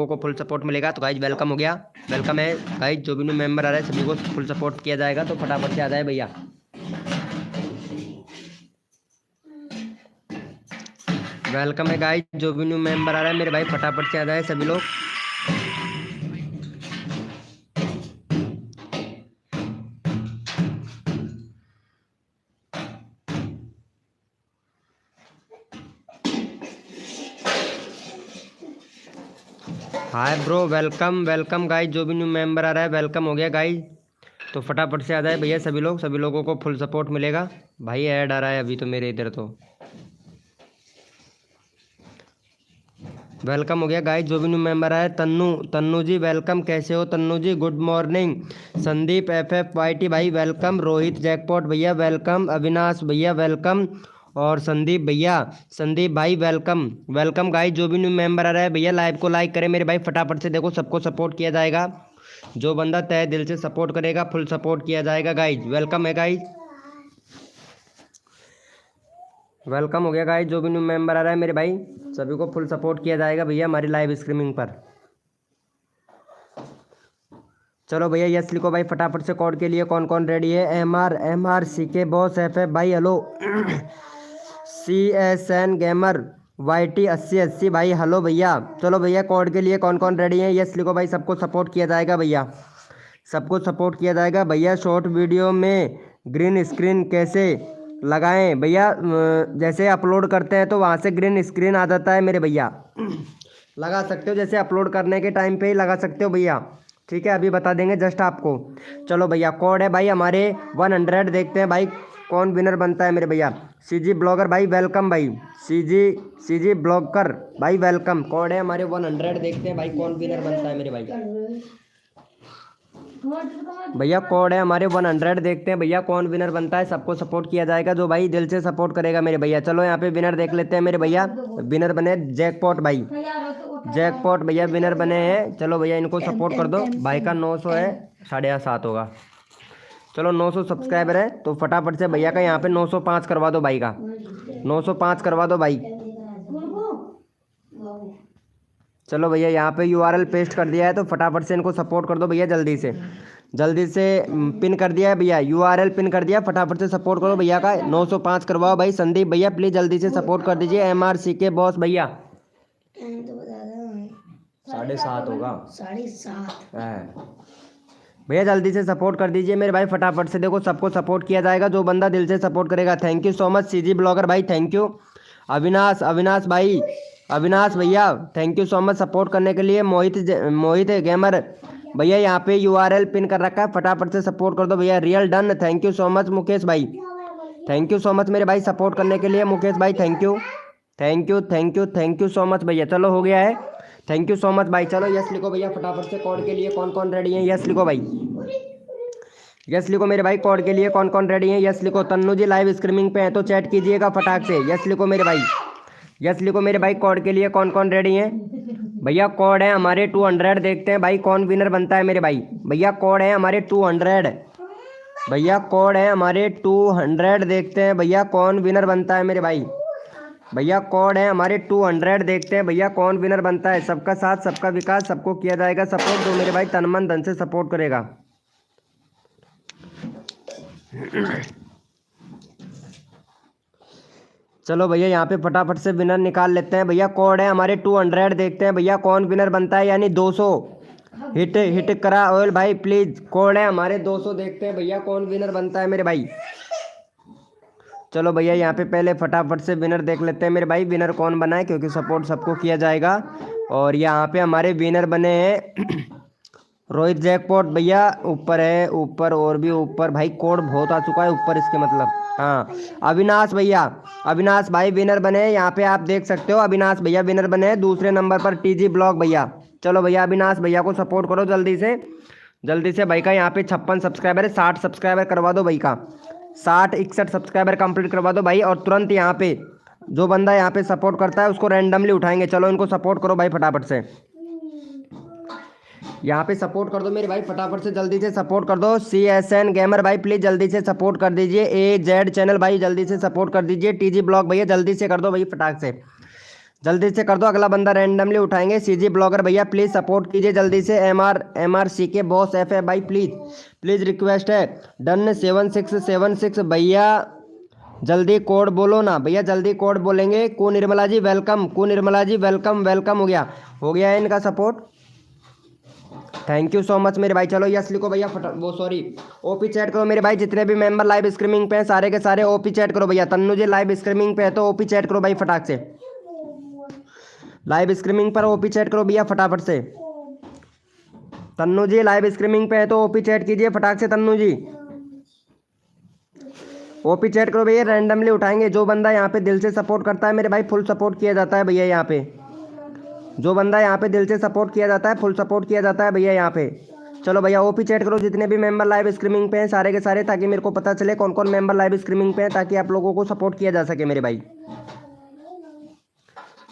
को full support मिलेगा। तो गाइज वेलकम हो गया, वेलकम है गाइज। जो भी न्यू मेंबर आ रहा है सभी को फुल सपोर्ट किया जाएगा, तो फटाफट से आ जाए भैया। वेलकम है गाइज, जो भी न्यू मेंबर आ रहा है मेरे भाई फटाफट से आ जाए सभी लोग। Hi bro, welcome welcome guys. जो भी न्यू मेंबर आ रहा है वेलकम हो गया गाइज। तो फटाफट से आ जाए भैया सभी लोग, सभी लोगों को फुल सपोर्ट मिलेगा। भाई ऐड आ रहा है अभी तो मेरे इधर। तो वेलकम हो गया गाइज, जो भी न्यू मेंबर आया। तन्नू तन्नू जी वेलकम, कैसे हो Tannu ji? Good morning. Sandeep FFYT भाई वेलकम। रोहित जैकपॉट भैया वेलकम। अविनाश भैया वेलकम। और संदीप भैया, संदीप भाई वेलकम वेलकम गाइज। जो भी न्यू मेंबर आ रहा है भैया लाइव को लाइक करें मेरे भाई फटाफट से। देखो सबको सपोर्ट किया जाएगा, जो बंदा तहे दिल से सपोर्ट करेगा फुल सपोर्ट किया जाएगा गाइज। वेलकम है गाइज, वेलकम हो गया गाइज। जो भी न्यू मेंबर आ रहा है मेरे भाई सभी को फुल सपोर्ट किया जाएगा भैया हमारी लाइव स्ट्रीमिंग पर। चलो भैया यस लिखो भाई फटाफट से। कोड के लिए कौन कौन रेडी है? MR CK बॉस FF भाई हेलो। CSN गेमर YT 8080 भाई हेलो भैया। चलो भैया कोड के लिए कौन कौन रेडी है? यस लिखो भाई, सबको सपोर्ट किया जाएगा भैया, सबको सपोर्ट किया जाएगा भैया। शॉर्ट वीडियो में ग्रीन स्क्रीन कैसे लगाएं भैया? जैसे अपलोड करते हैं तो वहाँ से ग्रीन स्क्रीन आ जाता है मेरे भैया। लगा सकते हो, जैसे अपलोड करने के टाइम पे ही लगा सकते हो भैया, ठीक है? अभी बता देंगे जस्ट आपको। चलो भैया कोड है भाई हमारे 100। देखते हैं भाई कौन विनर बनता है मेरे भैया। CG ब्लॉगर भाई वेलकम भाई। CG ब्लॉगर भाई वेलकम। कोड है हमारे 100। देखते हैं भाई कौन विनर बनता है मेरे भाई। भैया कोड है हमारे 100। देखते हैं भैया कौन विनर बनता है। सबको सपोर्ट किया जाएगा जो भाई दिल से सपोर्ट करेगा मेरे भैया। चलो यहाँ पे विनर देख लेते हैं मेरे भैया। विनर बने जैकपॉट भाई, जैकपॉट भैया विनर बने हैं। चलो भैया इनको सपोर्ट कर दो। भाई का 900 है, 7.5 होगा। चलो 900 सब्सक्राइबर है तो फटाफट से भैया का यहाँ पे 905 करवा दो भाई का। 905 करवा दो भाई। चलो भैया यहाँ पे URL पेस्ट कर दिया है तो फटाफट से इनको सपोर्ट कर दो भैया जल्दी से, जल्दी से। पिन कर दिया है भैया, URL पिन कर दिया, फटाफट से सपोर्ट करो भैया का। 905 करवाओ भाई। संदीप भैया प्लीज़ जल्दी से सपोर्ट कर दीजिए। MR CK बॉस भैया 7.5 होगा, 7.5 भैया जल्दी से सपोर्ट कर दीजिए मेरे भाई फटाफट से। देखो सबको सपोर्ट किया जाएगा जो बंदा दिल से सपोर्ट करेगा। Thank you so much CG blogger भाई, थैंक यू। अविनाश भाई, अविनाश भैया thank you so much support करने के लिए। मोहित गेमर भैया यहाँ पे URL पिन कर रखा है, फटाफट से सपोर्ट कर दो भैया। Real done, thank you so much Mukesh भाई, थैंक यू सो मच मेरे भाई सपोर्ट करने के लिए। मुकेश भाई thank you thank you thank you thank you so much भैया। चलो हो गया है, थैंक यू सो मच भाई। चलो यस लिखो भैया फटाफट से। कोड के लिए कौन कौन रेडी है? यस लिखो भाई, यस लिखो मेरे भाई। कोड के लिए कौन कौन रेडी है? यस लिखो। तन्नू जी लाइव स्ट्रीमिंग पे है तो चैट कीजिएगा फटाक से। यस लिखो मेरे भाई, यस लिखो मेरे भाई। कोड के लिए कौन कौन रेडी है? भैया कोड है हमारे 200। देखते हैं भाई कौन विनर बनता है मेरे भाई। भैया कोड है हमारे 200। भैया कोड है हमारे 200। देखते हैं भैया कौन विनर बनता है मेरे भाई। भैया कोड है हमारे 200। देखते हैं भैया कौन विनर बनता है। सबका साथ सबका विकास, सबको किया जाएगा सपोर्ट जो मेरे भाई तन मन धन से सपोर्ट करेगा। चलो भैया यहाँ पे फटाफट से विनर निकाल लेते हैं। भैया कोड है हमारे 200। देखते हैं भैया कौन विनर बनता है, यानी 200 हिट करा ऑयल भाई प्लीज। कोड है हमारे 200। देखते हैं भैया कौन विनर बनता है मेरे भाई। चलो भैया यहाँ पे पहले फटाफट से विनर देख लेते हैं मेरे भाई, विनर कौन बना है, क्योंकि सपोर्ट सबको किया जाएगा। और यहाँ पे हमारे विनर बने हैं रोहित जैकपॉट भैया ऊपर है, ऊपर और भी ऊपर भाई। कोड बहुत आ चुका है ऊपर इसके मतलब। हाँ अविनाश भैया, अविनाश भाई विनर बने हैं। यहाँ पे आप देख सकते हो अविनाश भैया विनर बने हैं। दूसरे नंबर पर TG ब्लॉग भैया। चलो भैया अविनाश भैया को सपोर्ट करो जल्दी से, जल्दी से। भाई का यहाँ पे 56 सब्सक्राइबर है, 60 सब्सक्राइबर करवा दो भाई का। 60-61 सब्सक्राइबर कंप्लीट करवा दो भाई। और तुरंत यहाँ पे जो बंदा यहाँ पे सपोर्ट करता है उसको रैंडमली उठाएंगे। चलो इनको सपोर्ट करो भाई फटाफट से, यहाँ पे सपोर्ट कर दो मेरे भाई फटाफट से, जल्दी से सपोर्ट कर दो। CSN गेमर भाई प्लीज जल्दी से सपोर्ट कर दीजिए। AZ चैनल भाई जल्दी से सपोर्ट कर दीजिए। TG ब्लॉग भैया जल्दी से कर दो भाई फटाक से, जल्दी से कर दो, अगला बंदा रैंडमली उठाएंगे। सीजी ब्लॉगर भैया प्लीज़ सपोर्ट कीजिए जल्दी से। एम आर सी के बॉस एफ है भाई, प्लीज़ प्लीज़ रिक्वेस्ट है। डन 7676 भैया जल्दी कोड बोलो ना भैया, जल्दी कोड बोलेंगे। को निर्मला जी वेलकम, को निर्मला जी वेलकम, वेलकम हो गया है इनका support. Thank you so much मेरे भाई। चलो यस लिखो भैया, वो सॉरी ओपी चैट करो मेरे भाई। जितने भी मेंबर लाइव स्ट्रीमिंग पे हैं सारे के सारे ओपी चैट करो भैया। तन्नू जी लाइव स्ट्रीमिंग पे है तो ओपी चैट करो भाई फटाक से। लाइव स्ट्रीमिंग पर ओपी चैट करो भैया फटाफट से। तन्नू जी लाइव स्ट्रीमिंग पे है तो ओपी चैट कीजिए फटाक से तन्नू जी। ओपी चैट करो भैया, रैंडमली उठाएंगे। जो बंदा यहाँ पे दिल से सपोर्ट करता है मेरे भाई फुल सपोर्ट किया जाता है भैया यहाँ पे। जो बंदा यहाँ पे दिल से सपोर्ट किया जाता है फुल सपोर्ट किया जाता है भैया यहाँ पे। चलो भैया ओपी चैट करो जितने भी मेंबर लाइव स्ट्रीमिंग पे हैं सारे के सारे, ताकि मेरे को पता चले कौन कौन मेंबर लाइव स्ट्रीमिंग पे हैं, ताकि आप लोगों को सपोर्ट किया जा सके मेरे भाई।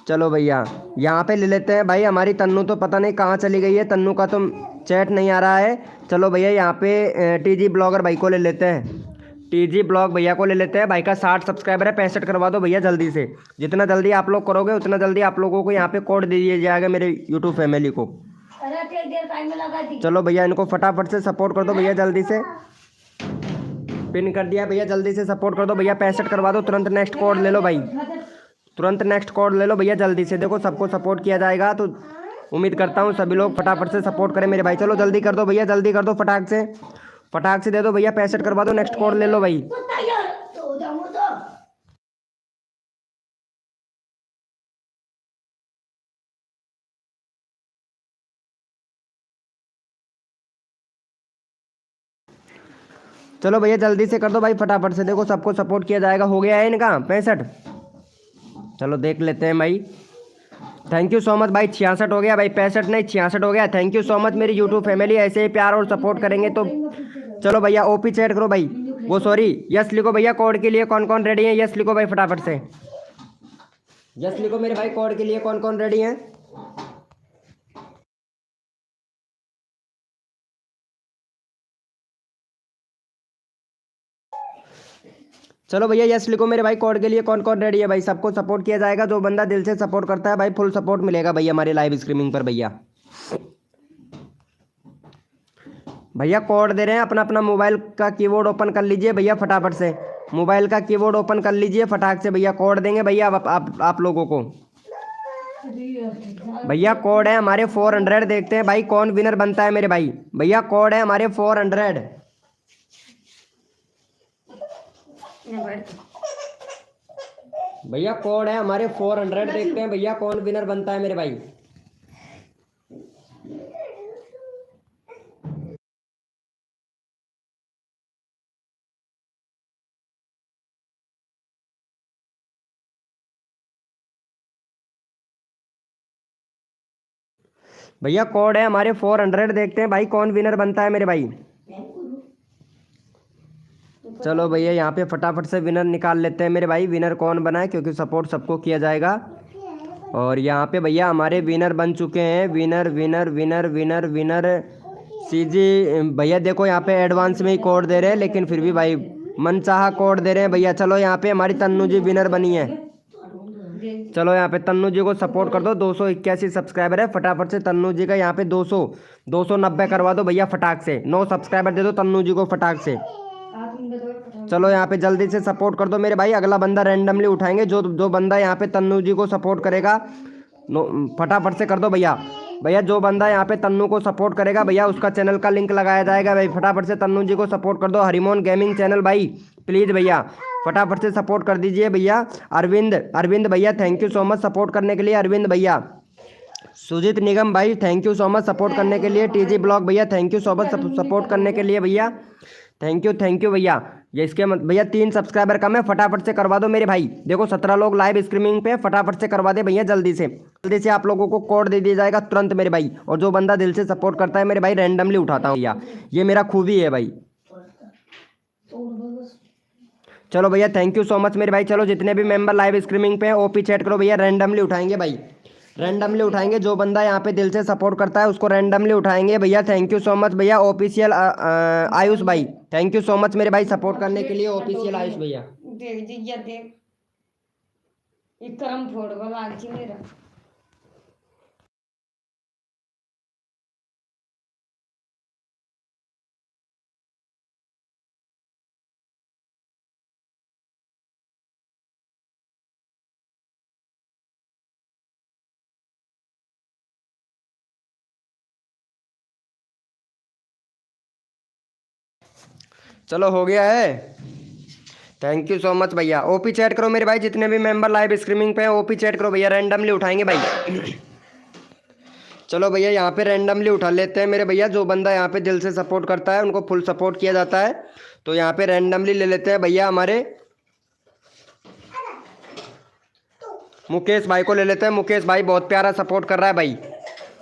चलो भैया यहाँ पे ले लेते हैं भाई। हमारी तन्नू तो पता नहीं कहाँ चली गई है, तन्नू का तो चैट नहीं आ रहा है। चलो भैया यहाँ पे टीजी ब्लॉगर भाई को ले लेते हैं। टीजी ब्लॉग भैया को ले लेते हैं। भाई का 60 सब्सक्राइबर है, 65 करवा दो भैया जल्दी से। जितना जल्दी आप लोग करोगे उतना जल्दी आप लोगों को यहाँ पे कोड दे दिया जाएगा मेरे यूट्यूब फैमिली को। चलो भैया इनको फटाफट से सपोर्ट कर दो भैया जल्दी से। पिन कर दिया भैया, जल्दी से सपोर्ट कर दो भैया। 65 करवा दो, तुरंत नेक्स्ट कोड ले लो भाई, तुरंत नेक्स्ट कोड ले लो भैया जल्दी से। देखो सबको सपोर्ट किया जाएगा तो उम्मीद करता हूँ सभी लोग फटाफट से सपोर्ट करें मेरे भाई। चलो जल्दी कर दो भैया, जल्दी कर दो फटाक से, फटाक से दे दो भैया। 65 करवा दो, नेक्स्ट कोड ले लो भाई। चलो भैया जल्दी से कर दो भाई फटाफट से। देखो सबको सपोर्ट किया जाएगा। हो गया है इनका 65। चलो देख लेते हैं भाई। थैंक यू सो मच भाई। 66 हो गया भाई, 65 नहीं 66 हो गया। थैंक यू सो मच मेरी यूट्यूब फैमिली, ऐसे ही प्यार और सपोर्ट करेंगे तो। चलो भैया ओपी चैट करो भाई, वो सॉरी यस लिखो भैया। कोड के लिए कौन कौन रेडी है, यस लिखो भाई फटाफट से। यस लिखो मेरे भाई, कोड के लिए कौन कौन रेडी है। चलो भैया यस लिखो मेरे भाई, कोड के लिए कौन कौन रेडी है भाई। सबको सपोर्ट किया जाएगा, जो बंदा दिल से सपोर्ट करता है भाई फुल सपोर्ट मिलेगा भैया हमारे लाइव स्ट्रीमिंग पर भैया। भैया कोड दे रहे हैं, अपना अपना मोबाइल का कीबोर्ड ओपन कर लीजिए भैया फटाफट से। मोबाइल का कीबोर्ड ओपन कर लीजिए फटाक से भैया। कोड देंगे भैया आप लोगों को। भैया कोड है हमारे 400। देखते हैं भाई कौन विनर बनता है मेरे भाई। भैया कोड है हमारे 400। भैया कोड है हमारे 400। देखते हैं भैया कौन विनर बनता है मेरे भाई। भैया कोड है हमारे 400। देखते हैं भाई कौन विनर बनता है मेरे भाई। चलो भैया यहाँ पे फटाफट से विनर निकाल लेते हैं मेरे भाई। विनर कौन बना है, क्योंकि सपोर्ट सबको किया जाएगा। और यहाँ पे भैया हमारे विनर बन चुके हैं। Winner winner winner winner winner CG भैया। देखो यहाँ पे एडवांस में ही कोड दे रहे हैं, लेकिन फिर भी भाई मनचाहा कोड दे रहे हैं भैया। चलो यहाँ पे हमारी तन्नू जी विनर बनी है। चलो यहाँ पे तन्नू जी को सपोर्ट कर दो। 281 सब्सक्राइबर है, फटाफट से तन्नू जी का यहाँ पे 290 करवा दो भैया फटाक से। 9 सब्सक्राइबर दे दो तन्नू जी को फटाक से। चलो यहाँ पे जल्दी से सपोर्ट कर दो मेरे भाई। अगला बंदा रैंडमली उठाएंगे। जो बंदा यहाँ पे तन्नू जी को सपोर्ट करेगा फटाफट से कर दो भैया। भैया जो बंदा यहाँ पे तन्नू को सपोर्ट करेगा भैया उसका चैनल का लिंक लगाया जाएगा भाई। फटाफट से तन्नू जी को सपोर्ट कर दो। हरिमोहन गेमिंग चैनल भाई प्लीज़ भैया फटाफट से सपोर्ट कर दीजिए भैया। अरविंद भैया thank you so much support करने के लिए। अरविंद भैया, सुजीत निगम भाई thank you so much support करने के लिए। टीजी ब्लॉग भैया thank you so much support करने के लिए भैया। थैंक यू भैया। ये इसके भैया 3 सब्सक्राइबर कम है, फटाफट से करवा दो मेरे भाई। देखो 17 लोग लाइव स्ट्रीमिंग पे, फटाफट से करवा दे भैया जल्दी से आप लोगों को कोड दे दिया जाएगा तुरंत मेरे भाई। और जो बंदा दिल से सपोर्ट करता है मेरे भाई रैंडमली उठाता हूँ भैया, ये मेरा खूबी है भाई। चलो भैया थैंक यू सो मच मेरे भाई। चलो जितने भी मेंबर लाइव स्ट्रीमिंग पे हैं ओपी चैट करो भैया। रैंडमली उठाएंगे भाई, रैंडमली उठाएंगे। जो बंदा यहाँ पे दिल से सपोर्ट करता है उसको रैंडमली उठाएंगे भैया। थैंक यू सो मच भैया। ऑफिशियल आयुष भाई थैंक यू सो मच मेरे भाई सपोर्ट करने के लिए। ऑफिशियल आयुष भैया इकरम फोड़वा लालची मेरा। चलो हो गया है। थैंक यू सो मच भैया। ओपी चैट करो मेरे भाई, जितने भी मेंबर लाइव स्ट्रीमिंग पे हैं ओपी चैट करो भैया, रैंडमली उठाएंगे भाई। चलो भैया यहाँ पे रैंडमली उठा लेते हैं मेरे भैया, जो बंदा यहाँ पे दिल से सपोर्ट करता है उनको फुल सपोर्ट किया जाता है। तो यहाँ पे रैंडमली ले लेते हैं भैया, हमारे मुकेश भाई को ले लेते हैं। मुकेश भाई बहुत प्यारा सपोर्ट कर रहा है भाई।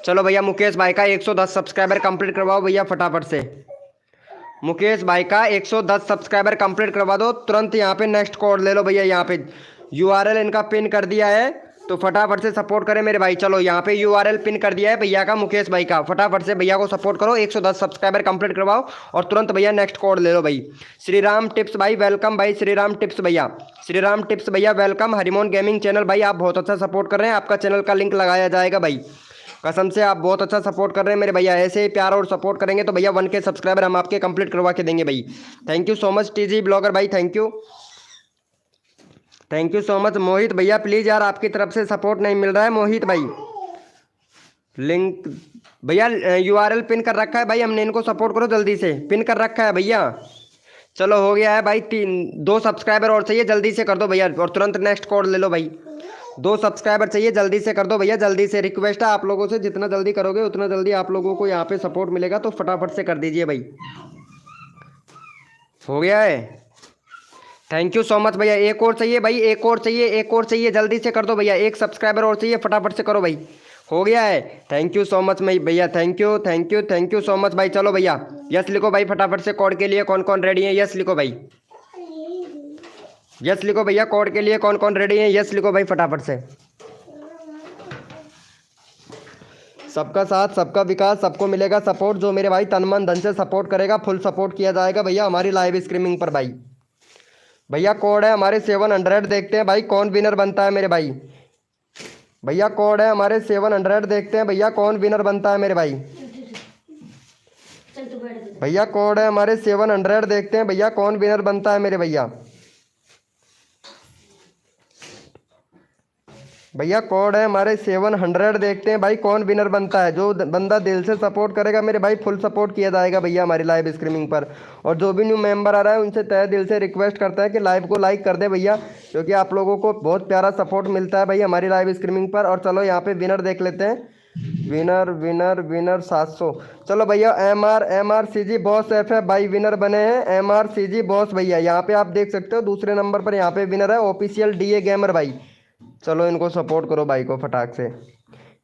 चलो भैया मुकेश भाई का 110 सब्सक्राइबर कंप्लीट करवाओ भैया फटाफट से। मुकेश भाई का 110 सब्सक्राइबर कंप्लीट करवा दो तुरंत। यहाँ पे नेक्स्ट कोड ले लो भैया, यहाँ पे यूआरएल इनका पिन कर दिया है, तो फटाफट से सपोर्ट करें मेरे भाई। चलो यहाँ पे यूआरएल पिन कर दिया है भैया का, मुकेश भाई का। फटाफट से भैया को सपोर्ट करो, 110 सब्सक्राइबर कंप्लीट करवाओ और तुरंत भैया नेक्स्ट कोड ले लो भाई। श्रीराम टिप्स भाई वेलकम भाई, श्रीराम टिप्स भैया, श्रीराम टिप्स भैया वेलकम। हरिमोन गेमिंग चैनल भाई आप बहुत अच्छा सपोर्ट कर रहे हैं, आपका चैनल का लिंक लगाया जाएगा भाई। कसम से आप बहुत अच्छा सपोर्ट कर रहे हैं मेरे भैया, ऐसे ही प्यार और सपोर्ट करेंगे तो भैया 1K सब्सक्राइबर हम आपके कंप्लीट करवा के देंगे भाई। Thank you so much TG blogger भाई, thank you, thank you so much. Mohit भैया प्लीज़ यार, आपकी तरफ से सपोर्ट नहीं मिल रहा है मोहित भाई। लिंक भैया यूआरएल पिन कर रखा है भाई हमने, इनको सपोर्ट करो जल्दी से, पिन कर रखा है भैया। चलो हो गया है भाई, 2 सब्सक्राइबर और चाहिए, जल्दी से कर दो भैया और तुरंत नेक्स्ट कोड ले लो भाई। 2 सब्सक्राइबर चाहिए, जल्दी से कर दो भैया, जल्दी से। रिक्वेस्ट है आप लोगों से, जितना जल्दी करोगे उतना जल्दी आप लोगों को यहाँ पे सपोर्ट मिलेगा, तो फटाफट से कर दीजिए भाई। हो गया है, थैंक यू सो मच भैया। एक और चाहिए भाई, एक और चाहिए, एक और चाहिए, जल्दी से कर दो भैया। 1 सब्सक्राइबर और चाहिए, फटाफट से करो भाई। हो गया है, थैंक यू सो मच भैया, thank you thank you thank you so much भाई। चलो भैया यस लिखो भाई फटाफट से, कोड के लिए कौन कौन रेडी है यस लिखो भाई, यस लिखो भैया, कोड के लिए कौन कौन रेडी है यस लिखो भाई फटाफट से। सबका साथ सबका विकास, सबको मिलेगा सपोर्ट, जो मेरे भाई तन मन धन से सपोर्ट करेगा फुल सपोर्ट किया जाएगा भैया हमारी लाइव स्ट्रीमिंग पर भाई। भैया कोड है हमारे 700, देखते हैं भाई कौन विनर बनता है मेरे भाई। भैया कोड है हमारे 700, देखते हैं भैया कौन विनर बनता है मेरे भाई। भैया कोड है हमारे 700, देखते हैं भैया कौन विनर बनता है मेरे भैया। भैया कोड है हमारे 700, देखते हैं भाई कौन विनर बनता है। जो बंदा दिल से सपोर्ट करेगा मेरे भाई फुल सपोर्ट किया जाएगा भैया हमारी लाइव स्ट्रीमिंग पर। और जो भी न्यू मेंबर आ रहा है उनसे तहे दिल से रिक्वेस्ट करता है कि लाइव को लाइक कर दे भैया, क्योंकि आप लोगों को बहुत प्यारा सपोर्ट मिलता है भाई हमारी लाइव स्ट्रीमिंग पर। और चलो यहाँ पे विनर देख लेते हैं, विनर विनर विनर 700। चलो भैया MRCG बॉस FF भाई विनर बने हैं, MRCG बॉस भैया। यहाँ पे आप देख सकते हो दूसरे नंबर पर यहाँ पे विनर है ऑफिशियल DA गेमर भाई। चलो इनको सपोर्ट करो भाई को फटाक से,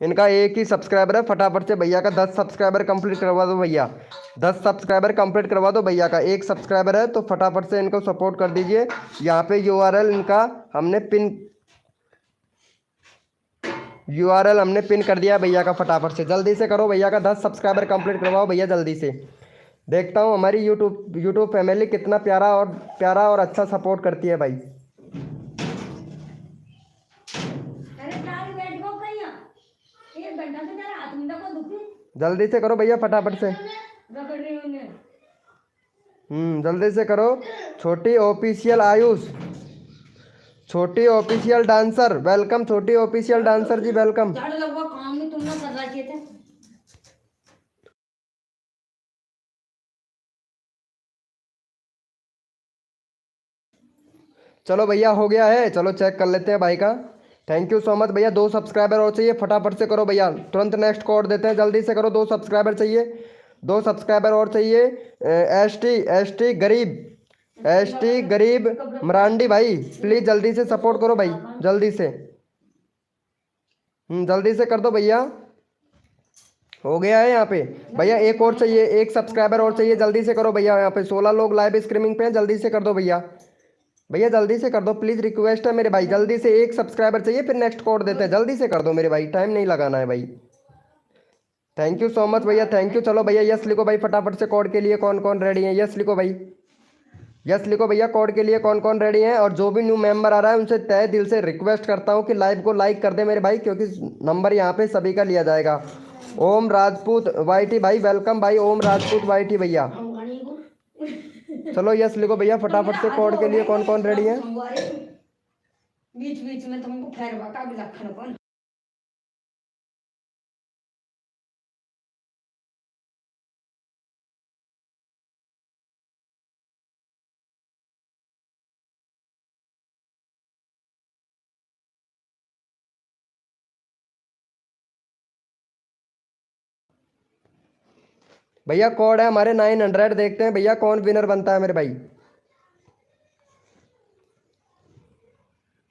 इनका एक ही सब्सक्राइबर है, फटाफट से भैया का 10 सब्सक्राइबर कंप्लीट करवा दो भैया, 10 सब्सक्राइबर कंप्लीट करवा दो भैया का। 1 सब्सक्राइबर है तो फटाफट से इनको सपोर्ट कर दीजिए। यहाँ पे यूआरएल हमने पिन कर दिया भैया का, फटाफट से जल्दी से करो भैया का 10 सब्सक्राइबर कंप्लीट करवाओ भैया जल्दी से। देखता हूँ हमारी यूट्यूब फैमिली कितना प्यारा और अच्छा सपोर्ट करती है भाई। जल्दी से करो भैया फटाफट से, जल्दी से करो। छोटी ऑफिशियल आयुष, छोटी ऑफिशियल डांसर वेलकम, छोटी ऑफिशियल डांसर जी वेलकम। चलो भैया हो गया है, चलो चेक कर लेते हैं भाई का। थैंक यू सो मच भैया। 2 सब्सक्राइबर और चाहिए, फटाफट से करो भैया, तुरंत नेक्स्ट कोड देते हैं, जल्दी से करो। 2 सब्सक्राइबर चाहिए, 2 सब्सक्राइबर और चाहिए। एस टी गरीब मरांडी भाई प्लीज़ जल्दी से सपोर्ट करो भाई, जल्दी से जल्दी से कर दो भैया। हो गया है यहाँ पे भैया, एक और चाहिए, 1 सब्सक्राइबर और चाहिए, जल्दी से करो भैया। यहाँ पे 16 लोग लाइव स्ट्रीमिंग पे हैं, जल्दी से कर दो भैया, भैया जल्दी से कर दो प्लीज़, रिक्वेस्ट है मेरे भाई, जल्दी से 1 सब्सक्राइबर चाहिए, फिर नेक्स्ट कोड देते हैं, जल्दी से कर दो मेरे भाई, टाइम नहीं लगाना है भाई। थैंक यू सो मच भैया, थैंक यू। चलो भैया यस लिखो भाई फटाफट से, कोड के लिए कौन कौन रेडी है यस लिखो भाई। यस लिखो भैया कोड के लिए कौन कौन रेडी है। और जो भी न्यू मेंबर आ रहा है उनसे तहे दिल से रिक्वेस्ट करता हूँ कि लाइव को लाइक कर दे मेरे भाई, क्योंकि नंबर यहाँ पे सभी का लिया जाएगा। ओम राजपूत वाईटी भाई वेलकम भाई, ओम राजपूत वाईटी भैया। चलो यस लिखो भैया फटाफट से कोड के लिए कौन कौन रेडी है। बीच बीच में तुमको फेरवा का भी लक्षण कौन। भैया कोड है हमारे 900, देखते हैं भैया कौन विनर बनता है मेरे भाई।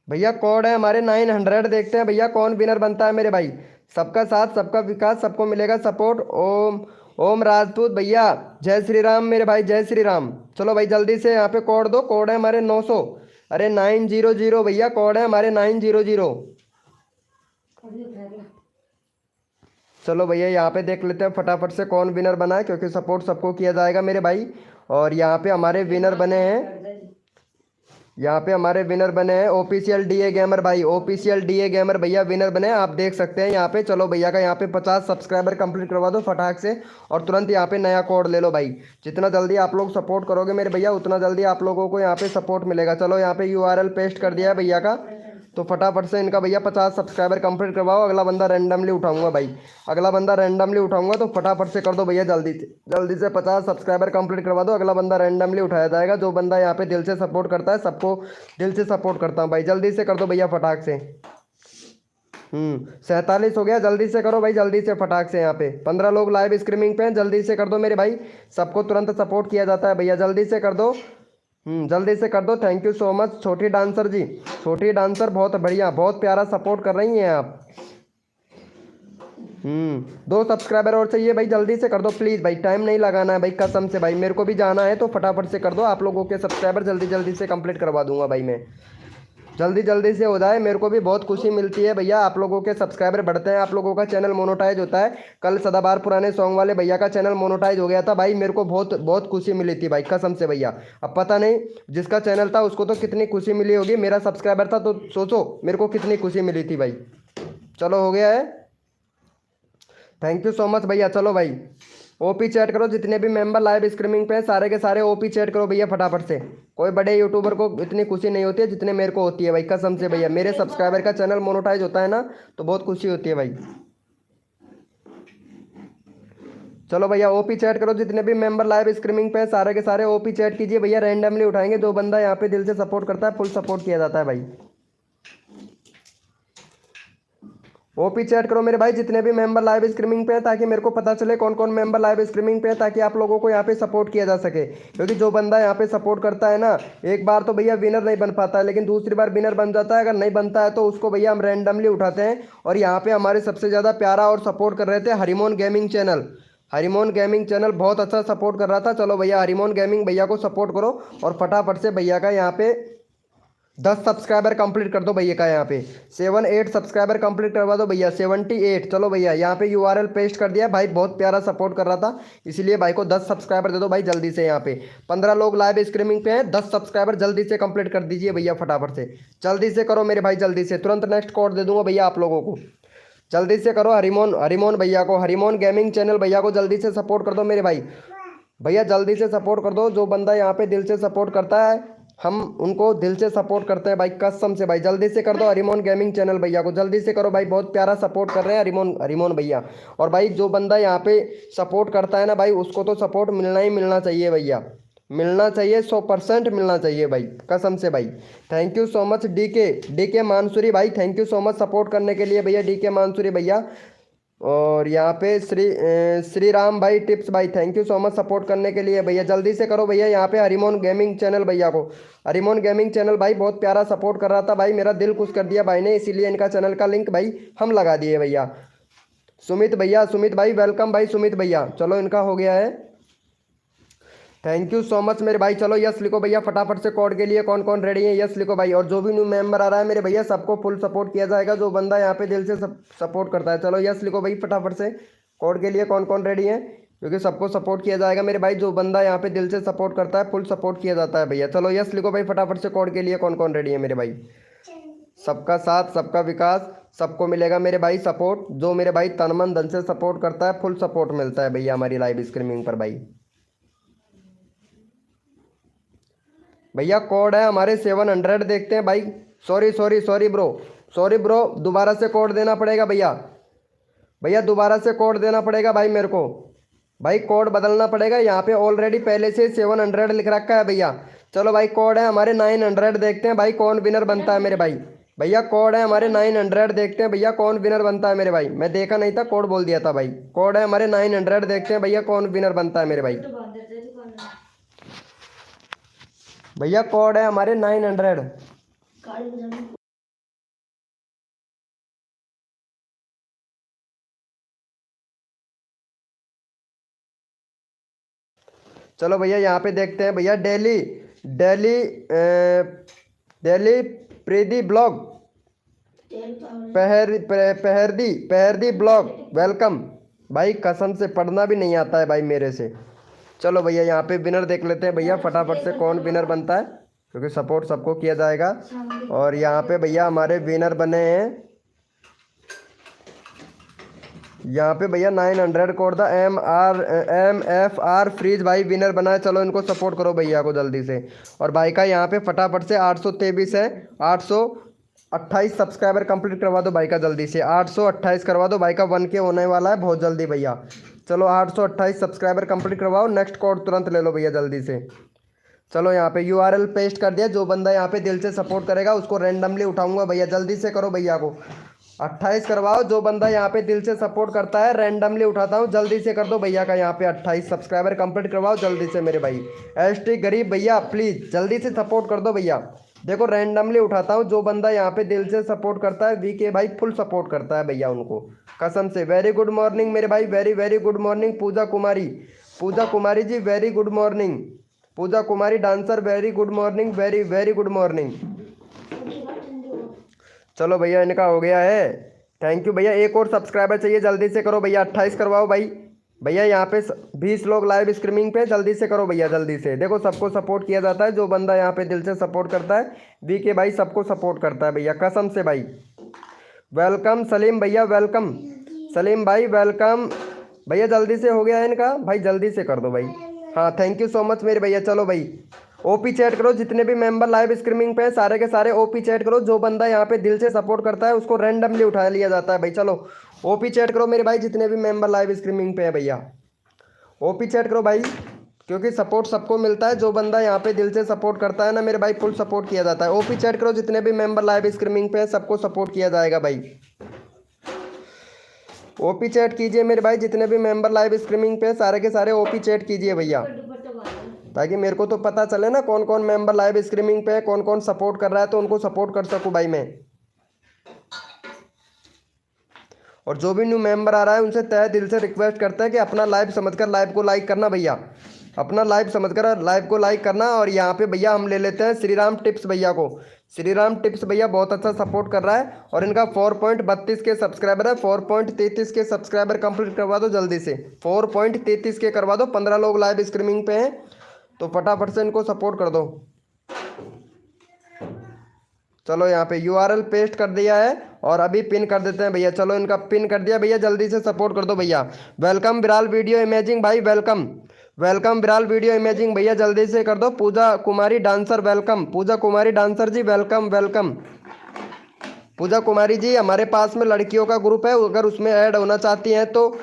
भैया कोड है हमारे 900, देखते हैं भैया कौन विनर बनता है मेरे भाई। सबका साथ सबका विकास, सबको मिलेगा सपोर्ट। ओम ओम राजपूत भैया जय श्री राम मेरे भाई, जय श्री राम। चलो भाई जल्दी से यहाँ पे कोड दो, कोड है हमारे 900, अरे 900 भैया, कोड है हमारे 900। चलो भैया यहाँ पे देख लेते हैं फटाफट से कौन विनर बना है, क्योंकि सपोर्ट सबको किया जाएगा मेरे भाई। और यहाँ पे हमारे विनर बने हैं, यहाँ पे हमारे विनर बने हैं ऑफिशियल डीए गेमर भाई, ऑफिशियल डीए गेमर भैया विनर बने हैं, आप देख सकते हैं यहाँ पे। चलो भैया का यहाँ पे 50 सब्सक्राइबर कंप्लीट करवा दो फटाक से, और तुरंत यहाँ पे नया कोड ले लो भाई। जितना जल्दी आप लोग सपोर्ट करोगे मेरे भैया उतना जल्दी आप लोगों को यहाँ पे सपोर्ट मिलेगा। चलो यहाँ पे यूआरएल पेस्ट कर दिया है भैया का, तो फटाफट से इनका भैया 50 सब्सक्राइबर कंप्लीट करवाओ। अगला बंदा रैंडमली उठाऊंगा भाई, अगला बंदा रैंडमली उठाऊंगा, तो फटाफट से कर दो भैया जल्दी से 50 सब्सक्राइबर कंप्लीट करवा दो। अगला बंदा रैंडमली उठाया जाएगा, जो बंदा यहाँ पे दिल से सपोर्ट करता है, सबको दिल से सपोर्ट करता हूँ भाई। जल्दी से कर दो भैया फटाक से। 47 हो गया, जल्दी से करो भाई, जल्दी से फटाक से। यहाँ पे 15 लोग लाइव स्ट्रीमिंग पे हैं, जल्दी से कर दो मेरे भाई, सबको तुरंत सपोर्ट किया जाता है भैया, जल्दी से कर दो। जल्दी से कर दो। थैंक यू सो मच छोटी डांसर जी, छोटी डांसर बहुत बढ़िया, बहुत प्यारा सपोर्ट कर रही हैं आप। 2 सब्सक्राइबर और चाहिए भाई, जल्दी से कर दो प्लीज़ भाई, टाइम नहीं लगाना है भाई, कसम से भाई मेरे को भी जाना है, तो फटाफट से कर दो। आप लोगों के सब्सक्राइबर जल्दी जल्दी से कंप्लीट करवा दूंगा भाई मैं, जल्दी जल्दी से हो जाए, मेरे को भी बहुत खुशी मिलती है भैया। आप लोगों के सब्सक्राइबर बढ़ते हैं, आप लोगों का चैनल मोनेटाइज होता है। कल सदाबहार पुराने सॉन्ग वाले भैया का चैनल मोनेटाइज हो गया था भाई, मेरे को बहुत बहुत खुशी मिली थी भाई, कसम से भैया। अब पता नहीं जिसका चैनल था उसको तो कितनी खुशी मिली होगी, मेरा सब्सक्राइबर था तो सोचो मेरे को कितनी खुशी मिली थी भाई। चलो हो गया है, थैंक यू सो मच भैया। चलो भाई ओपी चैट करो, जितने भी मेंबर लाइव स्ट्रीमिंग पे हैं सारे के सारे ओपी चैट करो भैया फटाफट से। कोई बड़े यूट्यूबर को इतनी खुशी नहीं होती है जितने मेरे को होती है भाई, कसम से भैया। मेरे सब्सक्राइबर का चैनल मोनेटाइज होता है ना, तो बहुत खुशी होती है भाई। चलो भैया ओपी चैट करो, जितने भी मेंबर लाइव स्ट्रीमिंग पे हैं सारे के सारे ओपी चैट कीजिए भैया, रैंडमली उठाएंगे, जो बंदा यहाँ पे दिल से सपोर्ट करता है फुल सपोर्ट किया जाता है भाई। ओपी चैट करो मेरे भाई, जितने भी मेंबर लाइव स्ट्रीमिंग पे हैं, ताकि मेरे को पता चले कौन कौन मेंबर लाइव स्ट्रीमिंग पे है, ताकि आप लोगों को यहाँ पे सपोर्ट किया जा सके। क्योंकि जो बंदा यहाँ पे सपोर्ट करता है ना, एक बार तो भैया विनर नहीं बन पाता है, लेकिन दूसरी बार विनर बन जाता है। अगर नहीं बनता है तो उसको भैया हम रैंडमली उठाते हैं। और यहाँ पे हमारे सबसे ज़्यादा प्यारा और सपोर्ट कर रहे थे हरिमोन गेमिंग चैनल, हरिमोन गेमिंग चैनल बहुत अच्छा सपोर्ट कर रहा था। चलो भैया हरिमोन गेमिंग भैया को सपोर्ट करो, और फटाफट से भैया का यहाँ पे 10 सब्सक्राइबर कंप्लीट कर दो भैया का, यहाँ पे 78 सब्सक्राइबर कंप्लीट करवा दो भैया, 78। चलो भैया यहाँ पे यूआरएल पेस्ट कर दिया भाई, बहुत प्यारा सपोर्ट कर रहा था, इसीलिए भाई को 10 सब्सक्राइबर दे दो भाई जल्दी से। यहाँ पे 15 लोग लाइव स्ट्रीमिंग पे हैं, 10 सब्सक्राइबर जल्दी से कंप्लीट कर दीजिए भैया फटाफट से, जल्दी से करो मेरे भाई, जल्दी से। तुरंत नेक्स्ट कोड दे दूंगा भैया आप लोगों को, जल्दी से करो। हरिमोन भैया को, हरिमोन गेमिंग चैनल भैया को जल्दी से सपोर्ट कर दो मेरे भाई, भैया जल्दी से सपोर्ट कर दो। जो बंदा यहाँ पे दिल से सपोर्ट करता है हम उनको दिल से सपोर्ट करते हैं भाई, कसम से भाई, जल्दी से कर दो हरिमोन गेमिंग चैनल भैया को, जल्दी से करो भाई, बहुत प्यारा सपोर्ट कर रहे हैं हरिमोन भैया। और भाई जो बंदा यहाँ पे सपोर्ट करता है ना भाई, उसको तो सपोर्ट मिलना ही मिलना चाहिए भैया, मिलना चाहिए, 100% मिलना चाहिए भाई, कसम से भाई। Thank you so much DK Mansoori भाई, thank you so much support करने के लिए भैया, डीके मानसूरी भैया। और यहाँ पे श्री राम भाई टिप्स भाई, thank you so much support करने के लिए भैया, जल्दी से करो भैया। यहाँ पे हरिमोन गेमिंग चैनल भैया को, हरिमोन गेमिंग चैनल भाई बहुत प्यारा सपोर्ट कर रहा था भाई, मेरा दिल खुश कर दिया भाई ने, इसीलिए इनका चैनल का लिंक भाई हम लगा दिए भैया। सुमित भाई वेलकम भाई, सुमित भैया। चलो इनका हो गया है, थैंक यू सो मच मेरे भाई। चलो यस लिखो भैया फटाफट से, कोड के लिए कौन कौन रेडी है, यस लिखो भाई। और जो भी न्यू मेंबर आ रहा है मेरे भैया सबको फुल सपोर्ट किया जाएगा, जो बंदा यहाँ पे दिल से सपोर्ट करता है। चलो यस लिखो भाई फटाफट से, कोड के लिए कौन कौन रेडी है। क्योंकि सबको सपोर्ट किया जाएगा मेरे भाई। जो बंदा यहाँ पे दिल से सपोर्ट करता है फुल सपोर्ट किया जाता है भैया। चलो यस लिखो भाई फटाफट से कोड के लिए कौन कौन रेडी है मेरे भाई। सबका साथ सबका विकास, सबको मिलेगा मेरे भाई सपोर्ट। जो मेरे भाई तन मन धन से सपोर्ट करता है फुल सपोर्ट मिलता है भैया हमारी लाइव स्ट्रीमिंग पर भाई। भैया कोड है हमारे 700 देखते हैं भाई। सॉरी ब्रो दोबारा से कोड देना पड़ेगा भैया। भैया दोबारा से कोड देना पड़ेगा भाई मेरे को। भाई कोड बदलना पड़ेगा। यहाँ पे ऑलरेडी पहले से 700 लिख रखा है भैया। चलो भाई कोड है हमारे 900 देखते हैं भाई कौन विनर बनता है मेरे भाई। भैया कोड है हमारे 900 देखते हैं भैया कौन विनर बनता है मेरे भाई। मैं देखा नहीं था कोड बोल दिया था भाई। कोड है हमारे 900 देखते हैं भैया कौन विनर बनता है मेरे भाई। भैया कोड है हमारे 900। चलो भैया यहाँ पे देखते हैं भैया डेली डेली डेली प्रीति ब्लॉग पहरदी ब्लॉग वेलकम। भाई कसम से पढ़ना भी नहीं आता है भाई मेरे से। चलो भैया यहाँ पे विनर देख लेते हैं भैया फटाफट से कौन विनर बनता है, क्योंकि सपोर्ट सबको किया जाएगा। और यहाँ पे भैया हमारे विनर बने हैं यहाँ पे भैया 900 कोड था MFR फ्रीज भाई विनर बना है। चलो इनको सपोर्ट करो भैया को जल्दी से। और भाई का यहाँ पे फटाफट से 823 है, 828 सब्सक्राइबर कंप्लीट करवा दो भाई का जल्दी से। 828 करवा दो भाई का 1K होने वाला है बहुत जल्दी भैया। चलो 828 सब्सक्राइबर कंप्लीट करवाओ। नेक्स्ट कोड तुरंत ले लो भैया जल्दी से। चलो यहाँ पे URL पेस्ट कर दिया। जो बंदा यहाँ पे दिल से सपोर्ट करेगा उसको रैंडमली उठाऊंगा भैया। जल्दी से करो भैया को 28 करवाओ। जो बंदा यहाँ पे दिल से सपोर्ट करता है रैंडमली उठाता हूँ। जल्दी से कर दो भैया का यहाँ पे 28 सब्सक्राइबर कंप्लीट करवाओ जल्दी से मेरे भाई। ST गरीब भैया प्लीज़ जल्दी से सपोर्ट कर दो भैया। देखो रैंडमली उठाता हूँ। जो बंदा यहाँ पे दिल से सपोर्ट करता है VK भाई फुल सपोर्ट करता है भैया उनको कसम से। वेरी गुड मॉर्निंग मेरे भाई, very good morning. Pooja Kumari ji very good morning. Pooja Kumari dancer very good morning, very good morning. चलो भैया इनका हो गया है। थैंक यू भैया। एक और सब्सक्राइबर चाहिए जल्दी से करो भैया। 28 करवाओ भाई। भैया यहाँ पे 20 लोग लाइव स्ट्रीमिंग पे जल्दी से करो भैया जल्दी से। देखो सबको सपोर्ट किया जाता है। जो बंदा यहाँ पे दिल से सपोर्ट करता है VK भाई सबको सपोर्ट करता है भैया कसम से भाई। वेलकम सलीम भैया, वेलकम सलीम भाई, वेलकम भैया। जल्दी से हो गया है इनका भाई, जल्दी से कर दो भाई। हाँ थैंक यू सो मच मेरे भैया। चलो भाई OP चैट करो। जितने भी मेंबर लाइव स्ट्रीमिंग पे हैं सारे के सारे OP चैट करो। जो बंदा यहाँ पे दिल से सपोर्ट करता है उसको रैंडमली उठा लिया जाता है भाई। चलो OP चैट करो मेरे भाई। जितने भी मेंबर लाइव स्ट्रीमिंग पे हैं भैया OP चैट करो भाई, क्योंकि सपोर्ट सबको मिलता है। जो बंदा यहाँ पे दिल से सपोर्ट करता है ना मेरे भाई फुल सपोर्ट किया जाता है। OP चैट करो। जितने भी मेंबर लाइव स्ट्रीमिंग पे हैं सबको सपोर्ट किया जाएगा भाई। OP चैट कीजिए मेरे भाई। जितने भी मेंबर लाइव स्ट्रीमिंग पे सारे के सारे OP चैट कीजिए भैया, ताकि मेरे को तो पता चले ना कौन कौन मेंबर लाइव स्ट्रीमिंग पे है, कौन कौन सपोर्ट कर रहा है, तो उनको सपोर्ट कर सकूं भाई मैं। और जो भी न्यू मेंबर आ रहा है उनसे तहे दिल से रिक्वेस्ट करते हैं कि अपना लाइव समझकर लाइव को लाइक करना भैया। अपना लाइव समझकर लाइव को लाइक करना। और यहाँ पे भैया हम ले लेते हैं श्रीराम टिप्स भैया को। श्रीराम टिप्स भैया बहुत अच्छा सपोर्ट कर रहा है और इनका 4.32 के सब्सक्राइबर है। 4.33 के सब्सक्राइबर कंप्लीट करवा दो जल्दी से। 4.33 के करवा दो। 15 लोग लाइव स्ट्रीमिंग पे हैं तो फटाफट से इनको सपोर्ट कर दो। चलो यहाँ पे URL पेस्ट कर दिया है और अभी पिन कर देते हैं भैया। चलो इनका पिन कर दिया भैया, जल्दी से सपोर्ट कर दो भैया। वेलकम विराल वीडियो इमेजिंग भाई, वेलकम विराल वीडियो इमेजिंग भैया जल्दी से कर दो। पूजा कुमारी डांसर वेलकम। पूजा कुमारी डांसर जी वेलकम। पूजा कुमारी जी हमारे पास में लड़कियों का ग्रुप है, अगर उसमें ऐड होना चाहती हैं तो